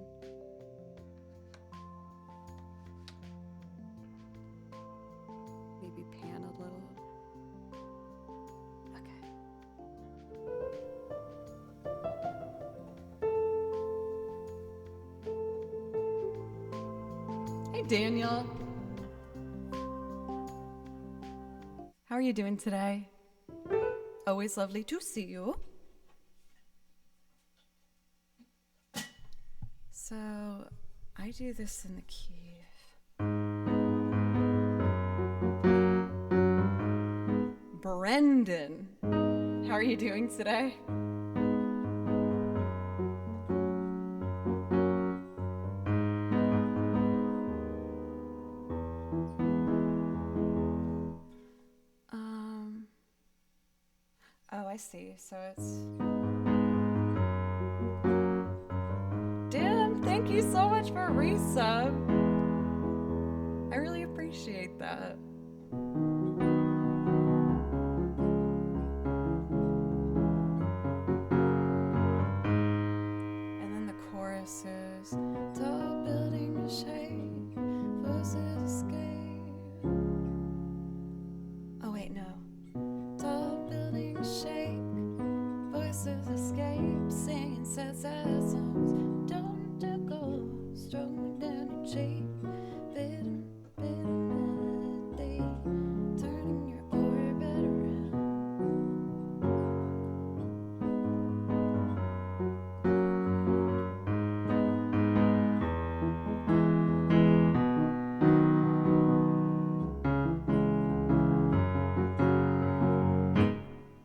Maybe pan a little. Okay. Hey, Daniel. How are you doing today? Always lovely to see you. So, I do this in the key. Brendan, how are you doing today? Oh, I see. So it's... Dim, thank you so much for a resub. I really appreciate that. And then the chorus is tall building to shake, voices escape. Oh wait, no. Tall buildings shake, voices escape, singing sad songs. Don't go, strolling down your cheek, bitter melody, turning your orbit around.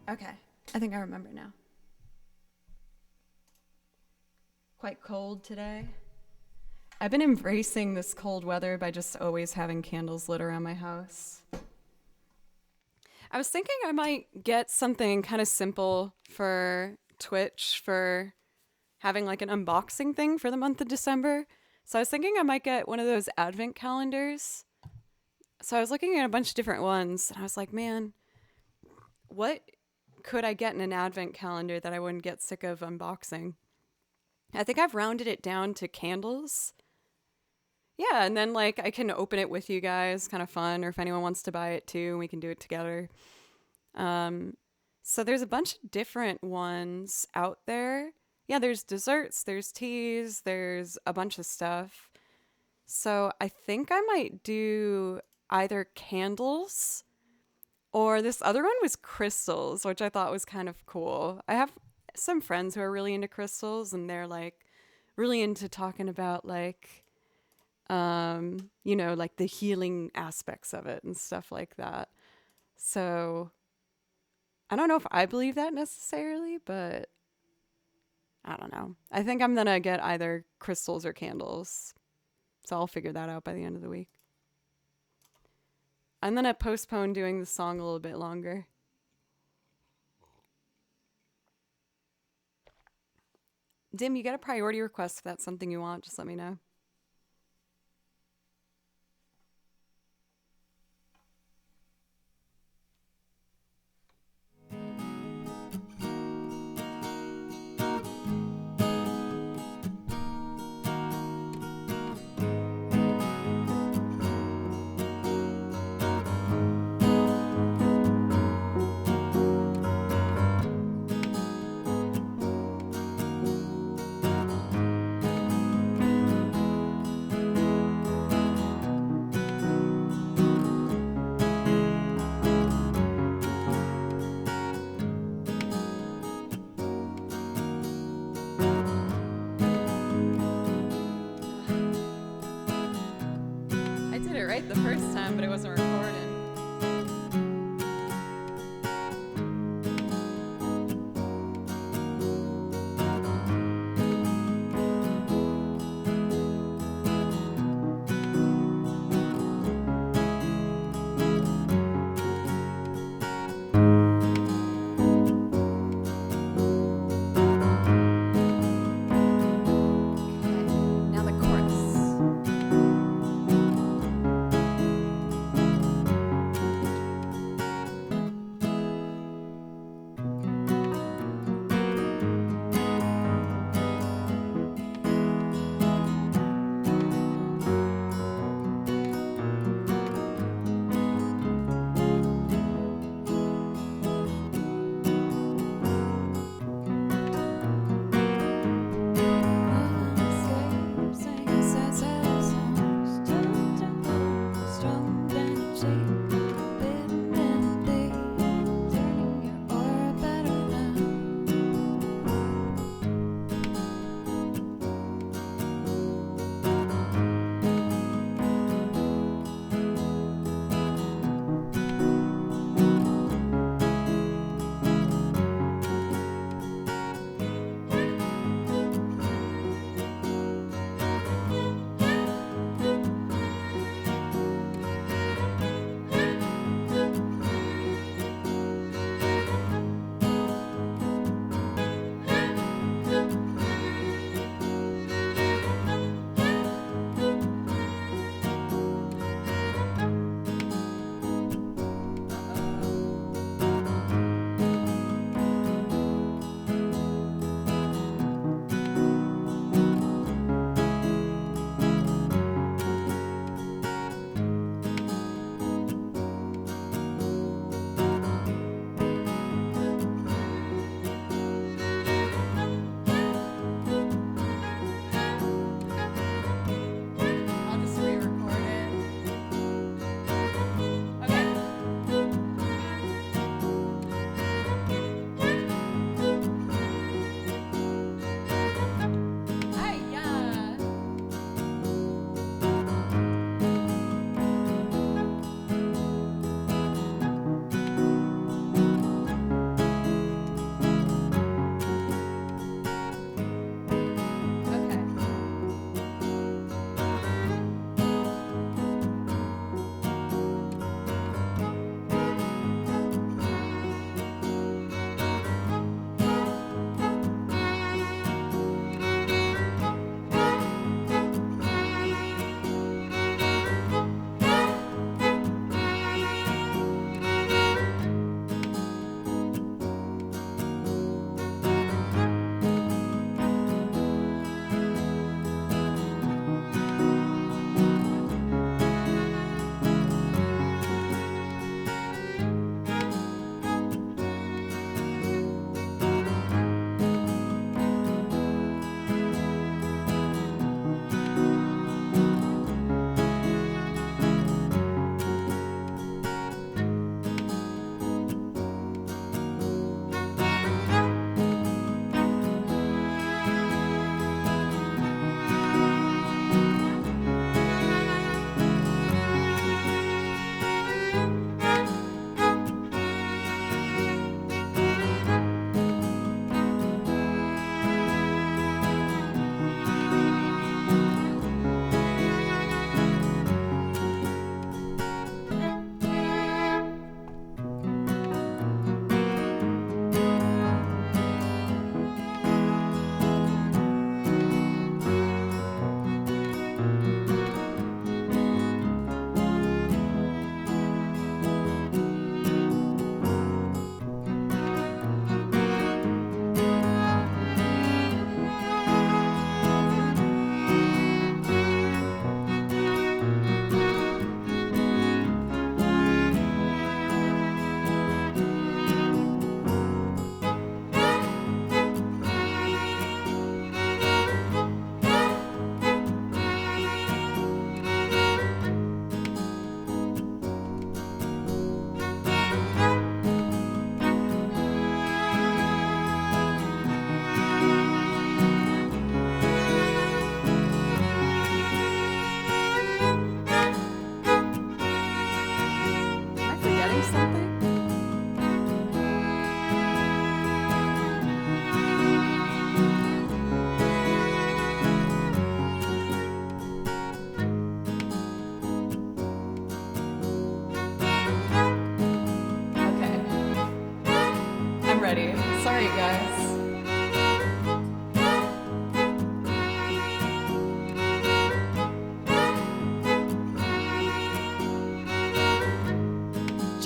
Okay, I think I remember now. Quite cold today. I've been embracing this cold weather by just always having candles lit around my house. I was thinking I might get something kind of simple for Twitch for having like an unboxing thing for the month of December. So I was thinking I might get one of those advent calendars. So I was looking at a bunch of different ones and I was like, man, what could I get in an advent calendar that I wouldn't get sick of unboxing? I think I've rounded it down to candles. Yeah, and then like I can open it with you guys, kind of fun, or if anyone wants to buy it too, we can do it together. So there's a bunch of different ones out there. Yeah, there's desserts, there's teas, there's a bunch of stuff. So I think I might do either candles or this other one was crystals, which I thought was kind of cool. I have some friends who are really into crystals and they're like really into talking about like like the healing aspects of it and stuff like that. So I don't know if I believe that necessarily, but I don't know. I think I'm gonna get either crystals or candles. So I'll figure that out by the end of the week. I'm gonna postpone doing the song a little bit longer. Dim, you get a priority request if that's something you want. Just let me know. The first time, but it wasn't recording. Okay, now the chorus.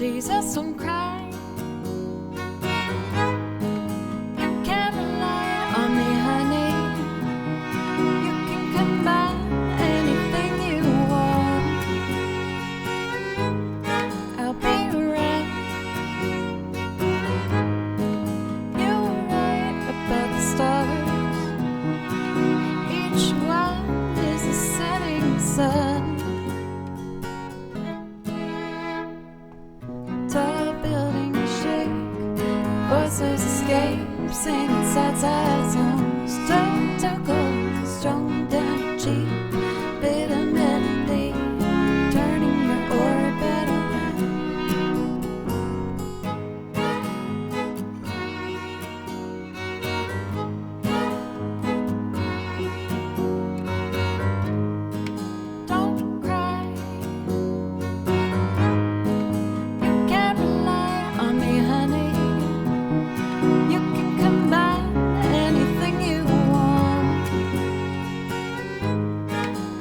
Jesus, don't cry. You can't rely on me, honey. You can come by anything you want. I'll be around. You were right about the stars. Each one is a setting sun. Tall buildings shake, voices escape, singing sad songs. Strong to gold, strong down cheap, bitter melody, turning your orbit around. Don't cry. You can't rely on me, honey. You can come by anything you want.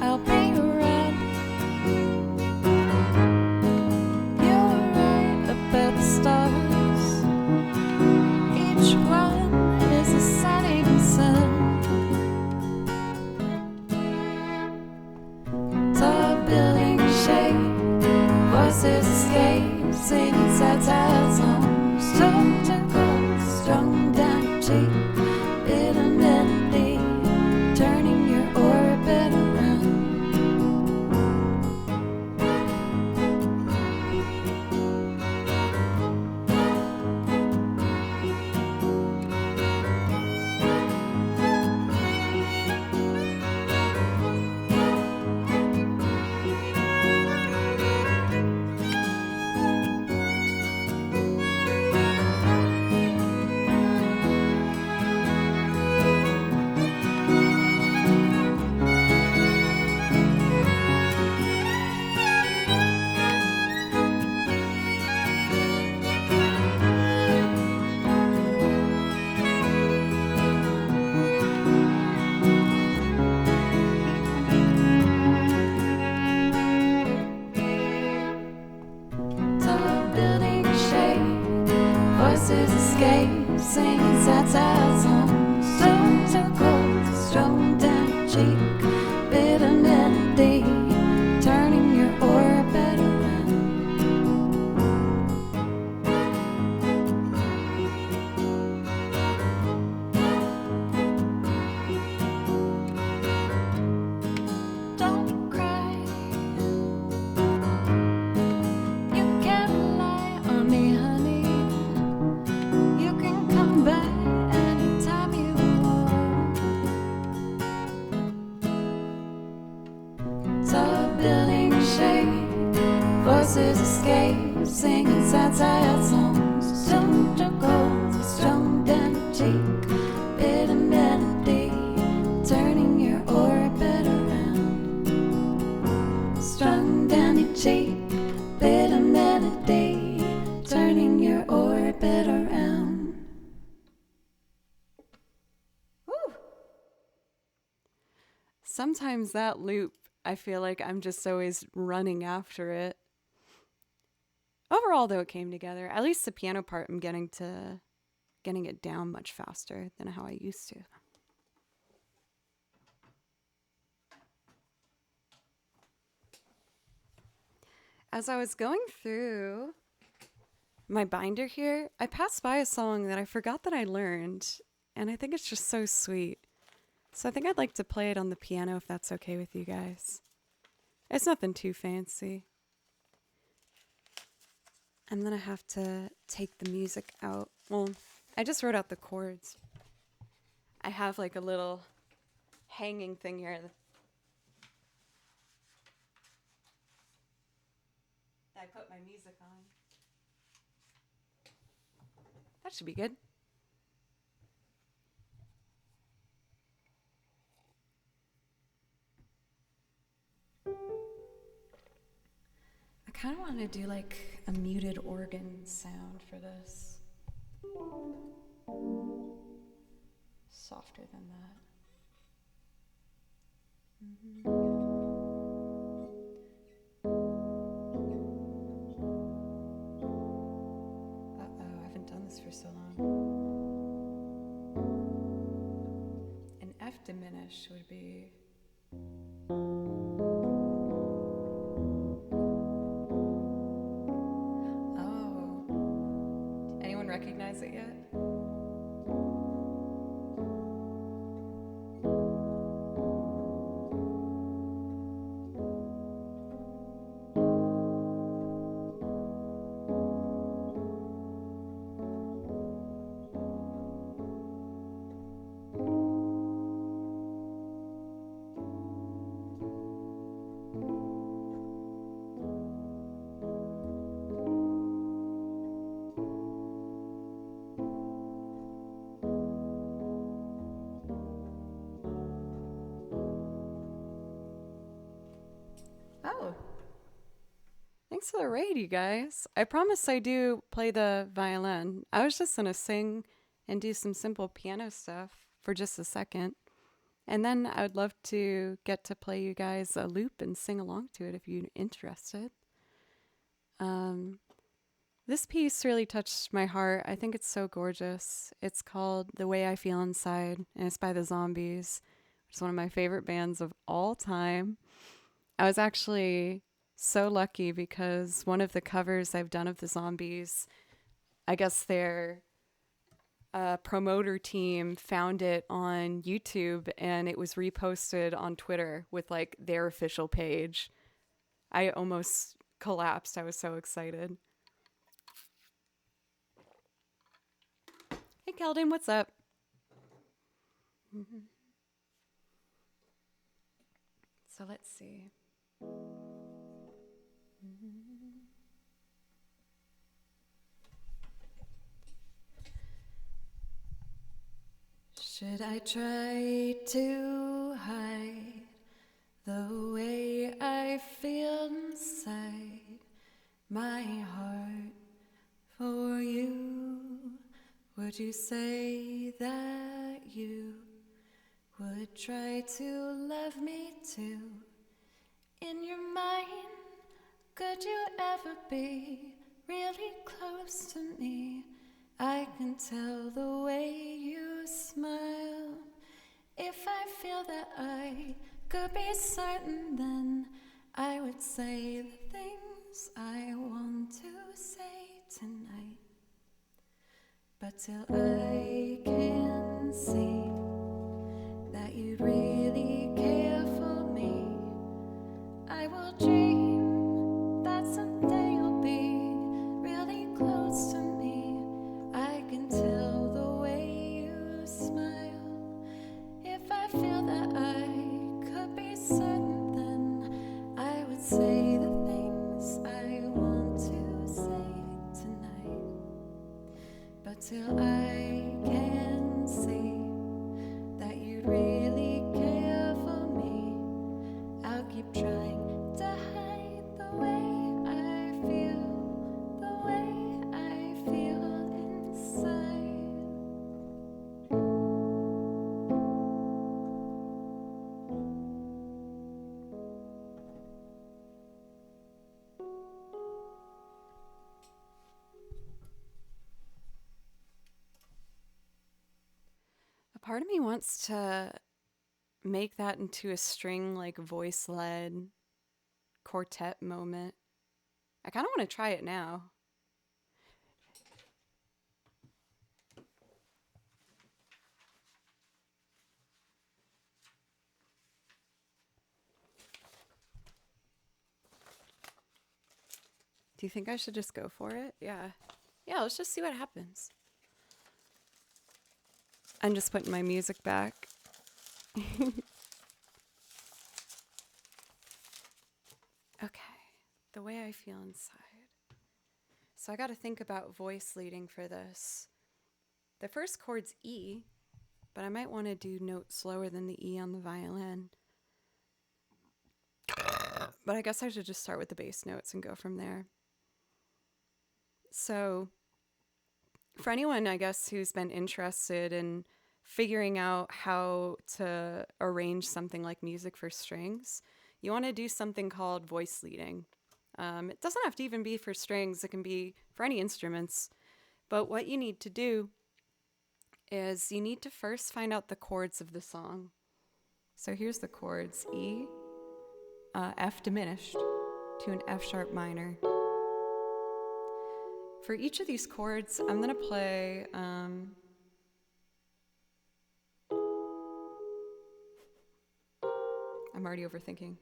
I'll be around. You were right about the stars. Each one is a setting sun. Tall buildings shake, voices escape, singing sad songs. Strong to gold, strong down cheap, bitter melody, turning your orbit around. Tall buildings shake, voices escape, singing sad songs. Strong to gold, strong down cheek, bitter melody, turning your orbit around. Don't cry. You can't rely on me, honey. You can come back anytime you want. Tall buildings shake, voices escape, singing sad songs. Strong to gold, strong down cheek, bitter melody, turning your orbit around. Strong down your cheek, bitter melody, turning your orbit around. Woo! Sometimes that loop, I feel like I'm just always running after it. Overall, though, it came together. At least the piano part, I'm getting it down much faster than how I used to. As I was going through my binder here, I passed by a song that I forgot that I learned, and I think it's just so sweet. So I think I'd like to play it on the piano if that's okay with you guys. It's nothing too fancy. And then I have to take the music out. Well, I just wrote out the chords. I have like a little hanging thing here that I put my music on. That should be good. I kind of want to do like a muted organ sound for this. Softer than that. finish would be. Oh. Anyone recognize it yet? Oh. Thanks for the raid, you guys. I promise I do play the violin. I was just gonna sing and do some simple piano stuff for just a second. And then I would love to get to play you guys a loop and sing along to it if you're interested. This piece really touched my heart. I think it's so gorgeous. It's called The Way I Feel Inside, and it's by the Zombies, which is one of my favorite bands of all time. I was actually so lucky because one of the covers I've done of the Zombies, I guess their promoter team found it on YouTube and it was reposted on Twitter with like their official page. I almost collapsed. I was so excited. Hey, Keldon, what's up? So let's see. Should I try to hide the way I feel inside my heart for you? Would you say that you would try to love me too? In your mind, could you ever be really close to me? I can tell the way you smile. If I feel that I could be certain, then I would say the things I want to say tonight. But till I can see that you really care for me, I will dream that someday you'll be really close to me. I can tell the way you smile. If I feel that I could be certain, then I would say the things I want to say tonight. But till I can see that you really care for me, I'll keep trying to hide the way I feel, the way I feel inside. A part of me wants to make that into a string, like voice-led quartet moment. I kind of want to try it now. Do you think I should just go for it? Yeah. Yeah, let's just see what happens. I'm just putting my music back. Okay. The way I feel inside. So I got to think about voice leading for this. The first chord's E, but I might want to do notes slower than the E on the violin. But I guess I should just start with the bass notes and go from there. So for anyone, I guess, who's been interested in figuring out how to arrange something like music for strings, you want to do something called voice leading. It doesn't have to even be for strings. It can be for any instruments. But what you need to do is you need to first find out the chords of the song. So here's the chords: E, F diminished to an F sharp minor. For each of these chords, I'm gonna play I'm already overthinking.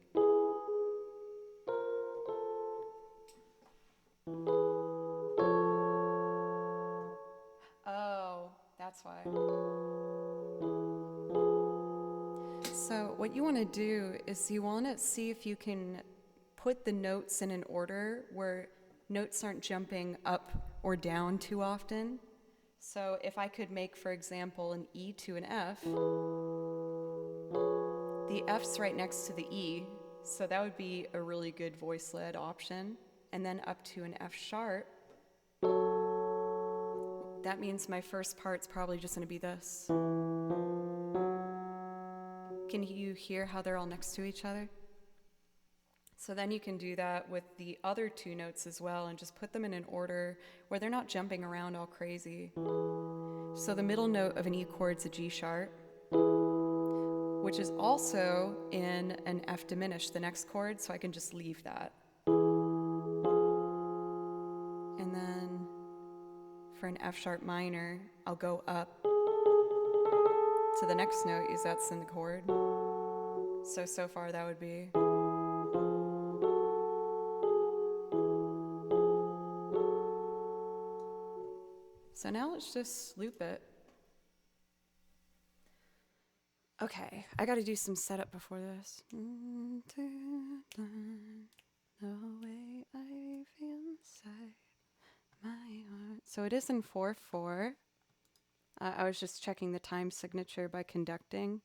Oh, that's why. So what you want to do is you want to see if you can put the notes in an order where notes aren't jumping up or down too often. So if I could make, for example, an E to an F, the F's right next to the E, so that would be a really good voice-led option. And then up to an F sharp, that means my first part's probably just going to be this. Can you hear how they're all next to each other? So then you can do that with the other two notes as well and just put them in an order where they're not jumping around all crazy. So the middle note of an E chord's a G sharp, which is also in an F diminished, the next chord, so I can just leave that. And then for an F sharp minor, I'll go up to the next note, is that's in the chord. So far that would be. So now let's just loop it. Okay, I gotta do some setup before this. The way I feel inside my heart. So it is in 4/4. I was just checking the time signature by conducting.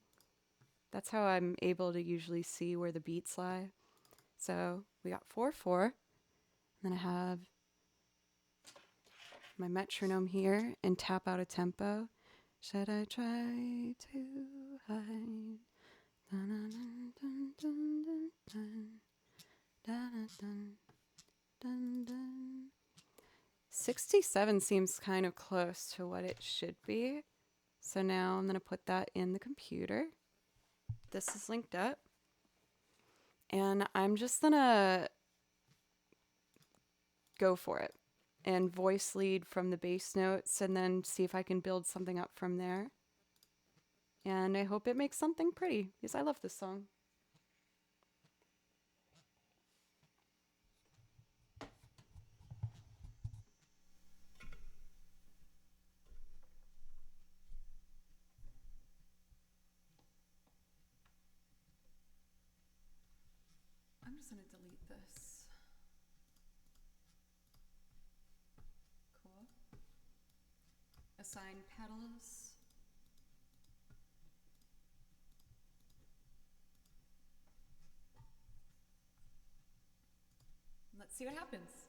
That's how I'm able to usually see where the beats lie. So we got 4/4. And then I have my metronome here and tap out a tempo. Should I try to hide? Dun, dun, dun, dun, dun, dun, dun, dun, dun, dun. 67 seems kind of close to what it should be. So now I'm going to put that in the computer. This is linked up. And I'm just going to go for it and voice lead from the bass notes and then see if I can build something up from there. And I hope it makes something pretty because I love this song. I'm just going to delete this. Cool. Assign pedals. Let's see what happens.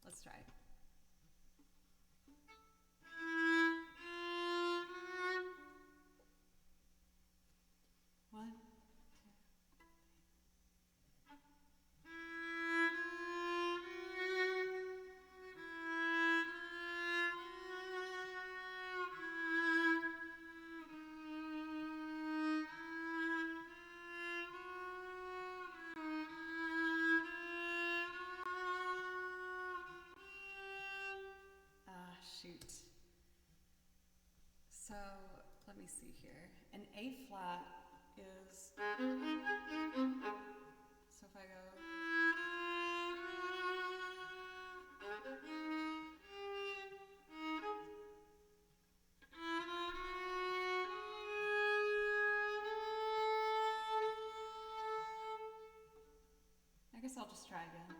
Let's try it. One. Shoot. So let me see here. An A flat is, so if I go, I guess I'll just try again.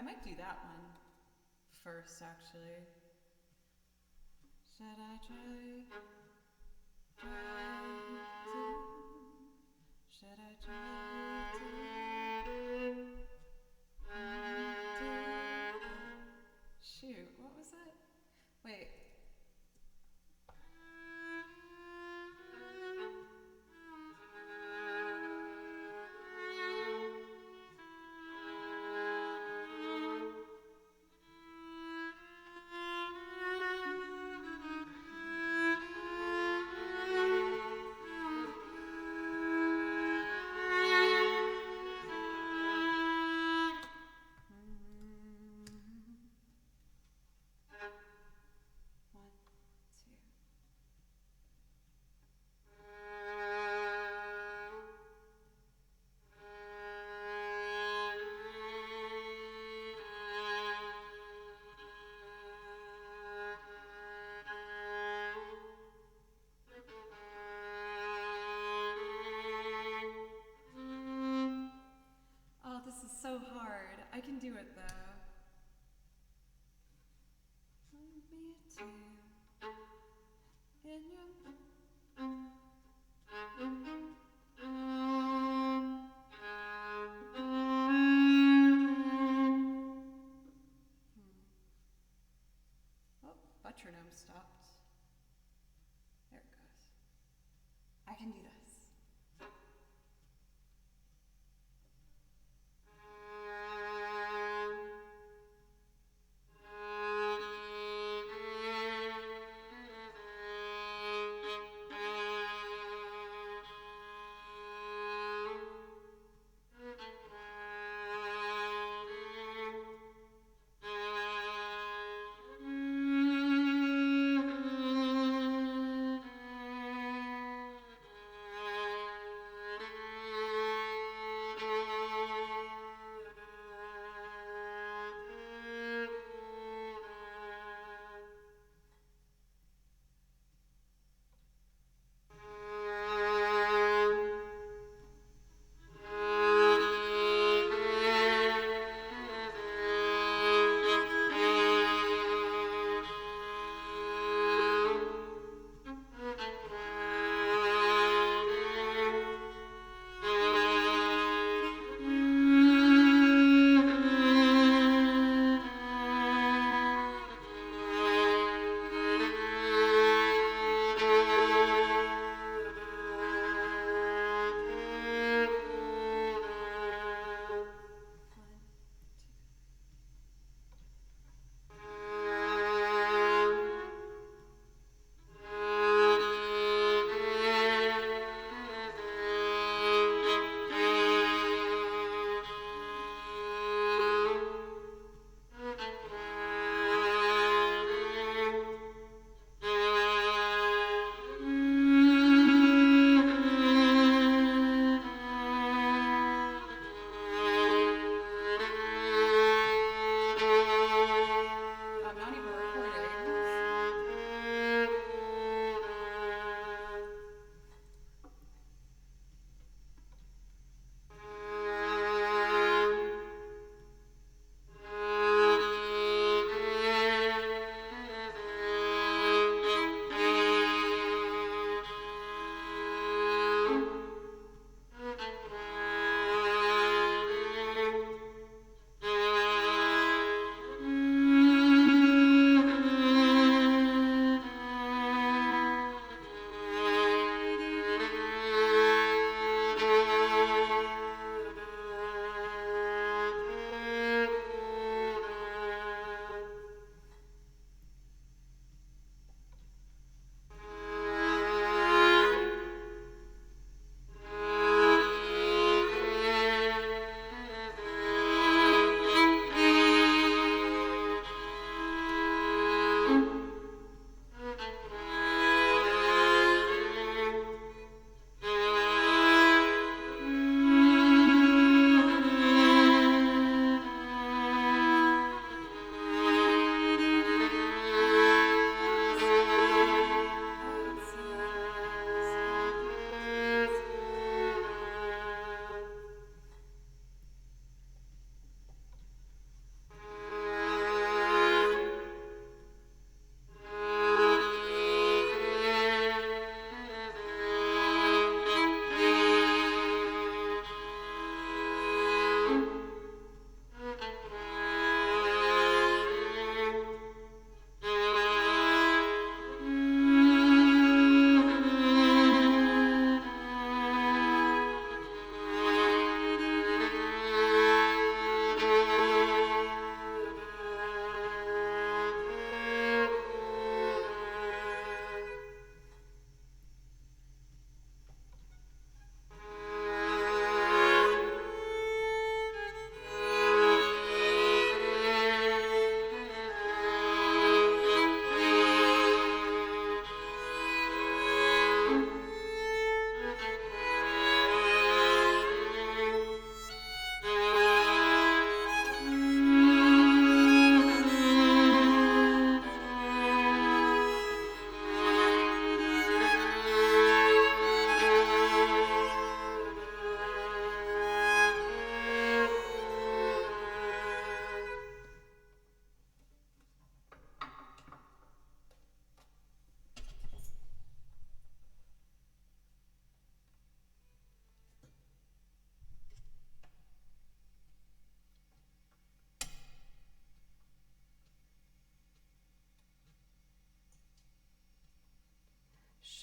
might do that one first, actually. Should I try to? Should I try to? Shoot, what was it? Wait. Oh, this is so hard. I can do it though. Me too. In your Oh, metronome stopped. There it goes. I can do this.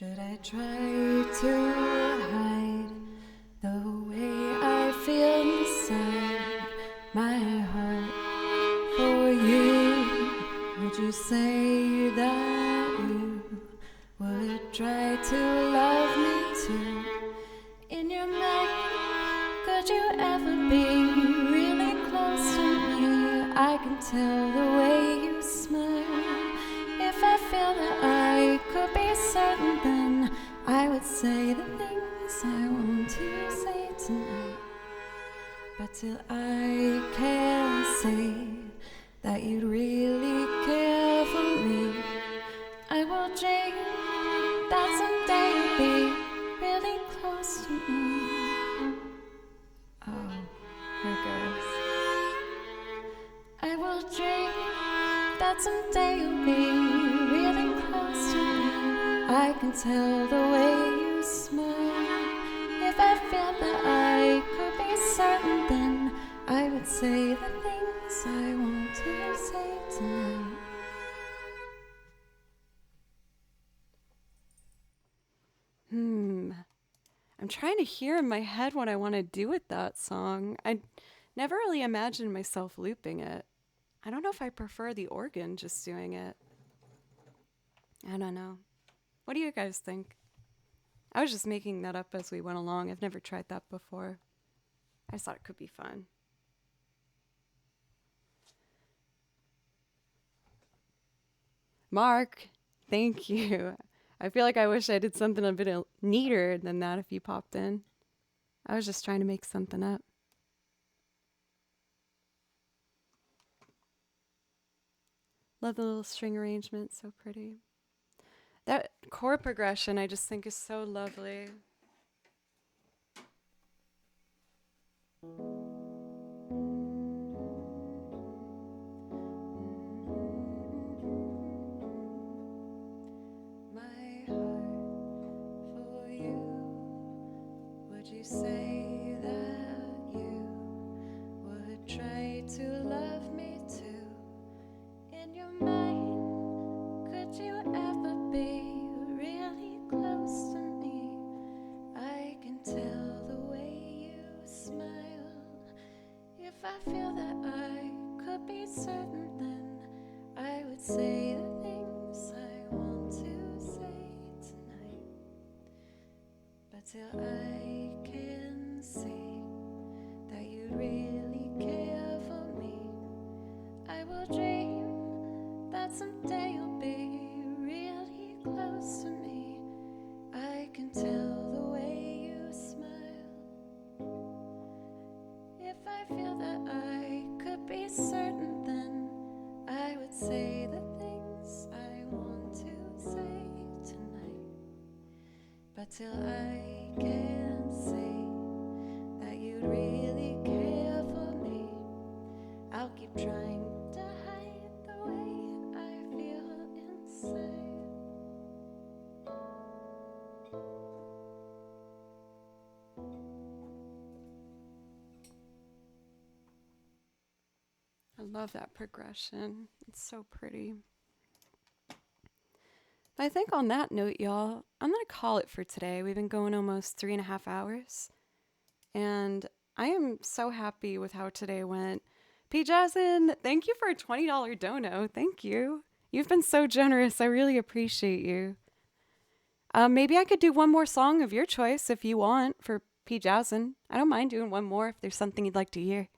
Should I try to hide the way I feel inside my heart for you? Would you say that you would try to love me too? In your mind, could you ever be really close to me? I can tell the way you smile. If I feel that I could be certain, then I would say the things I want to say tonight. But till I can say that you'd really care for me, I will dream that someday you'll be really close to me. Oh, here it goes. I will dream that someday you'll be really close to me. I can tell the way you smile. If I felt that I could be certain, then I would say the things I want to say tonight. I'm trying to hear in my head what I want to do with that song. I never really imagined myself looping it. I don't know if I prefer the organ just doing it. I don't know. What do you guys think? I was just making that up as we went along. I've never tried that before. I just thought it could be fun. Mark, thank you. I feel like I wish I did something a bit neater than that if you popped in. I was just trying to make something up. Love the little string arrangement, so pretty. That chord progression I just think is so lovely. My heart for you, would you say that you would try to love me too? In your mind, could you ever be really close to me? I can tell the way you smile. If I feel that I could be certain, then I would say the things I want to say tonight. But till I can see that you really care for me, I will dream that someday you'll be really close to me. I can tell the way you smile. If I feel that I could be certain, then I would say the things I want to say tonight. But till I can say that you'd really care for me, I'll keep trying to hide the way I feel inside. I love that progression. It's so pretty. But I think on that note, y'all, I'm going to call it for today. We've been going almost 3.5 hours. And I am so happy with how today went. P. Jason, thank you for a $20 dono. Thank you. You've been so generous. I really appreciate you. Maybe I could do one more song of your choice if you want for P. Jason. I don't mind doing one more if there's something you'd like to hear.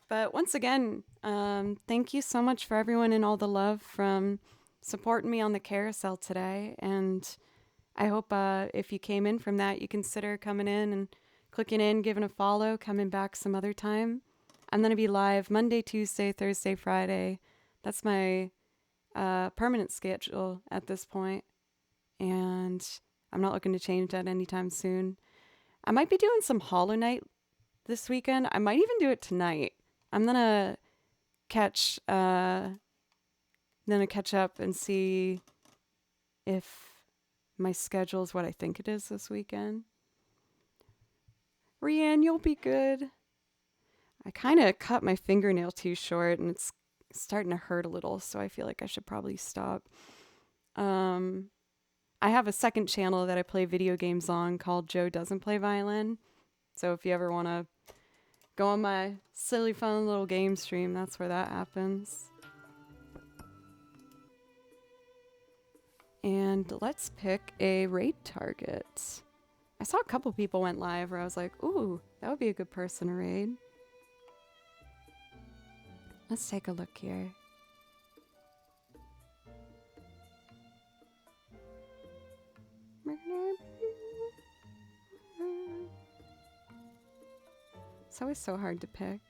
But once again, thank you so much for everyone and all the love from supporting me on the carousel today. And I hope if you came in from that, you consider coming in and clicking in, giving a follow, coming back some other time. I'm going to be live Monday, Tuesday, Thursday, Friday. That's my permanent schedule at this point. And I'm not looking to change that anytime soon. I might be doing some Hollow Knight this weekend. I might even do it tonight. I'm gonna catch up and see if my schedule is what I think it is this weekend. Rianne, you'll be good. I kind of cut my fingernail too short and it's starting to hurt a little, so I feel like I should probably stop. I have a second channel that I play video games on called Joe Doesn't Play Violin. So if you ever want to go on my silly fun little game stream, that's where that happens. And let's pick a raid target. I saw a couple people went live where I was like, ooh, that would be a good person to raid. Let's take a look here. It's always so hard to pick.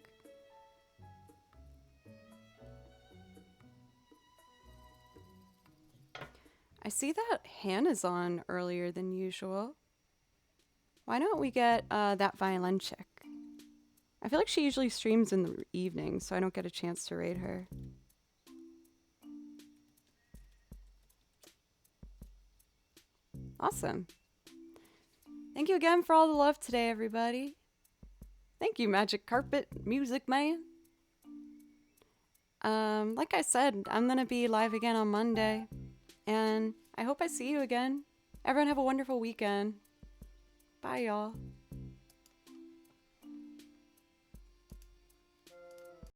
I see that Hannah's on earlier than usual. Why don't we get that violin chick? I feel like she usually streams in the evening, so I don't get a chance to raid her. Awesome. Thank you again for all the love today, everybody. Thank you, Magic Carpet Music Man. Like I said, I'm gonna be live again on Monday, and I hope I see you again. Everyone have a wonderful weekend. Bye, y'all.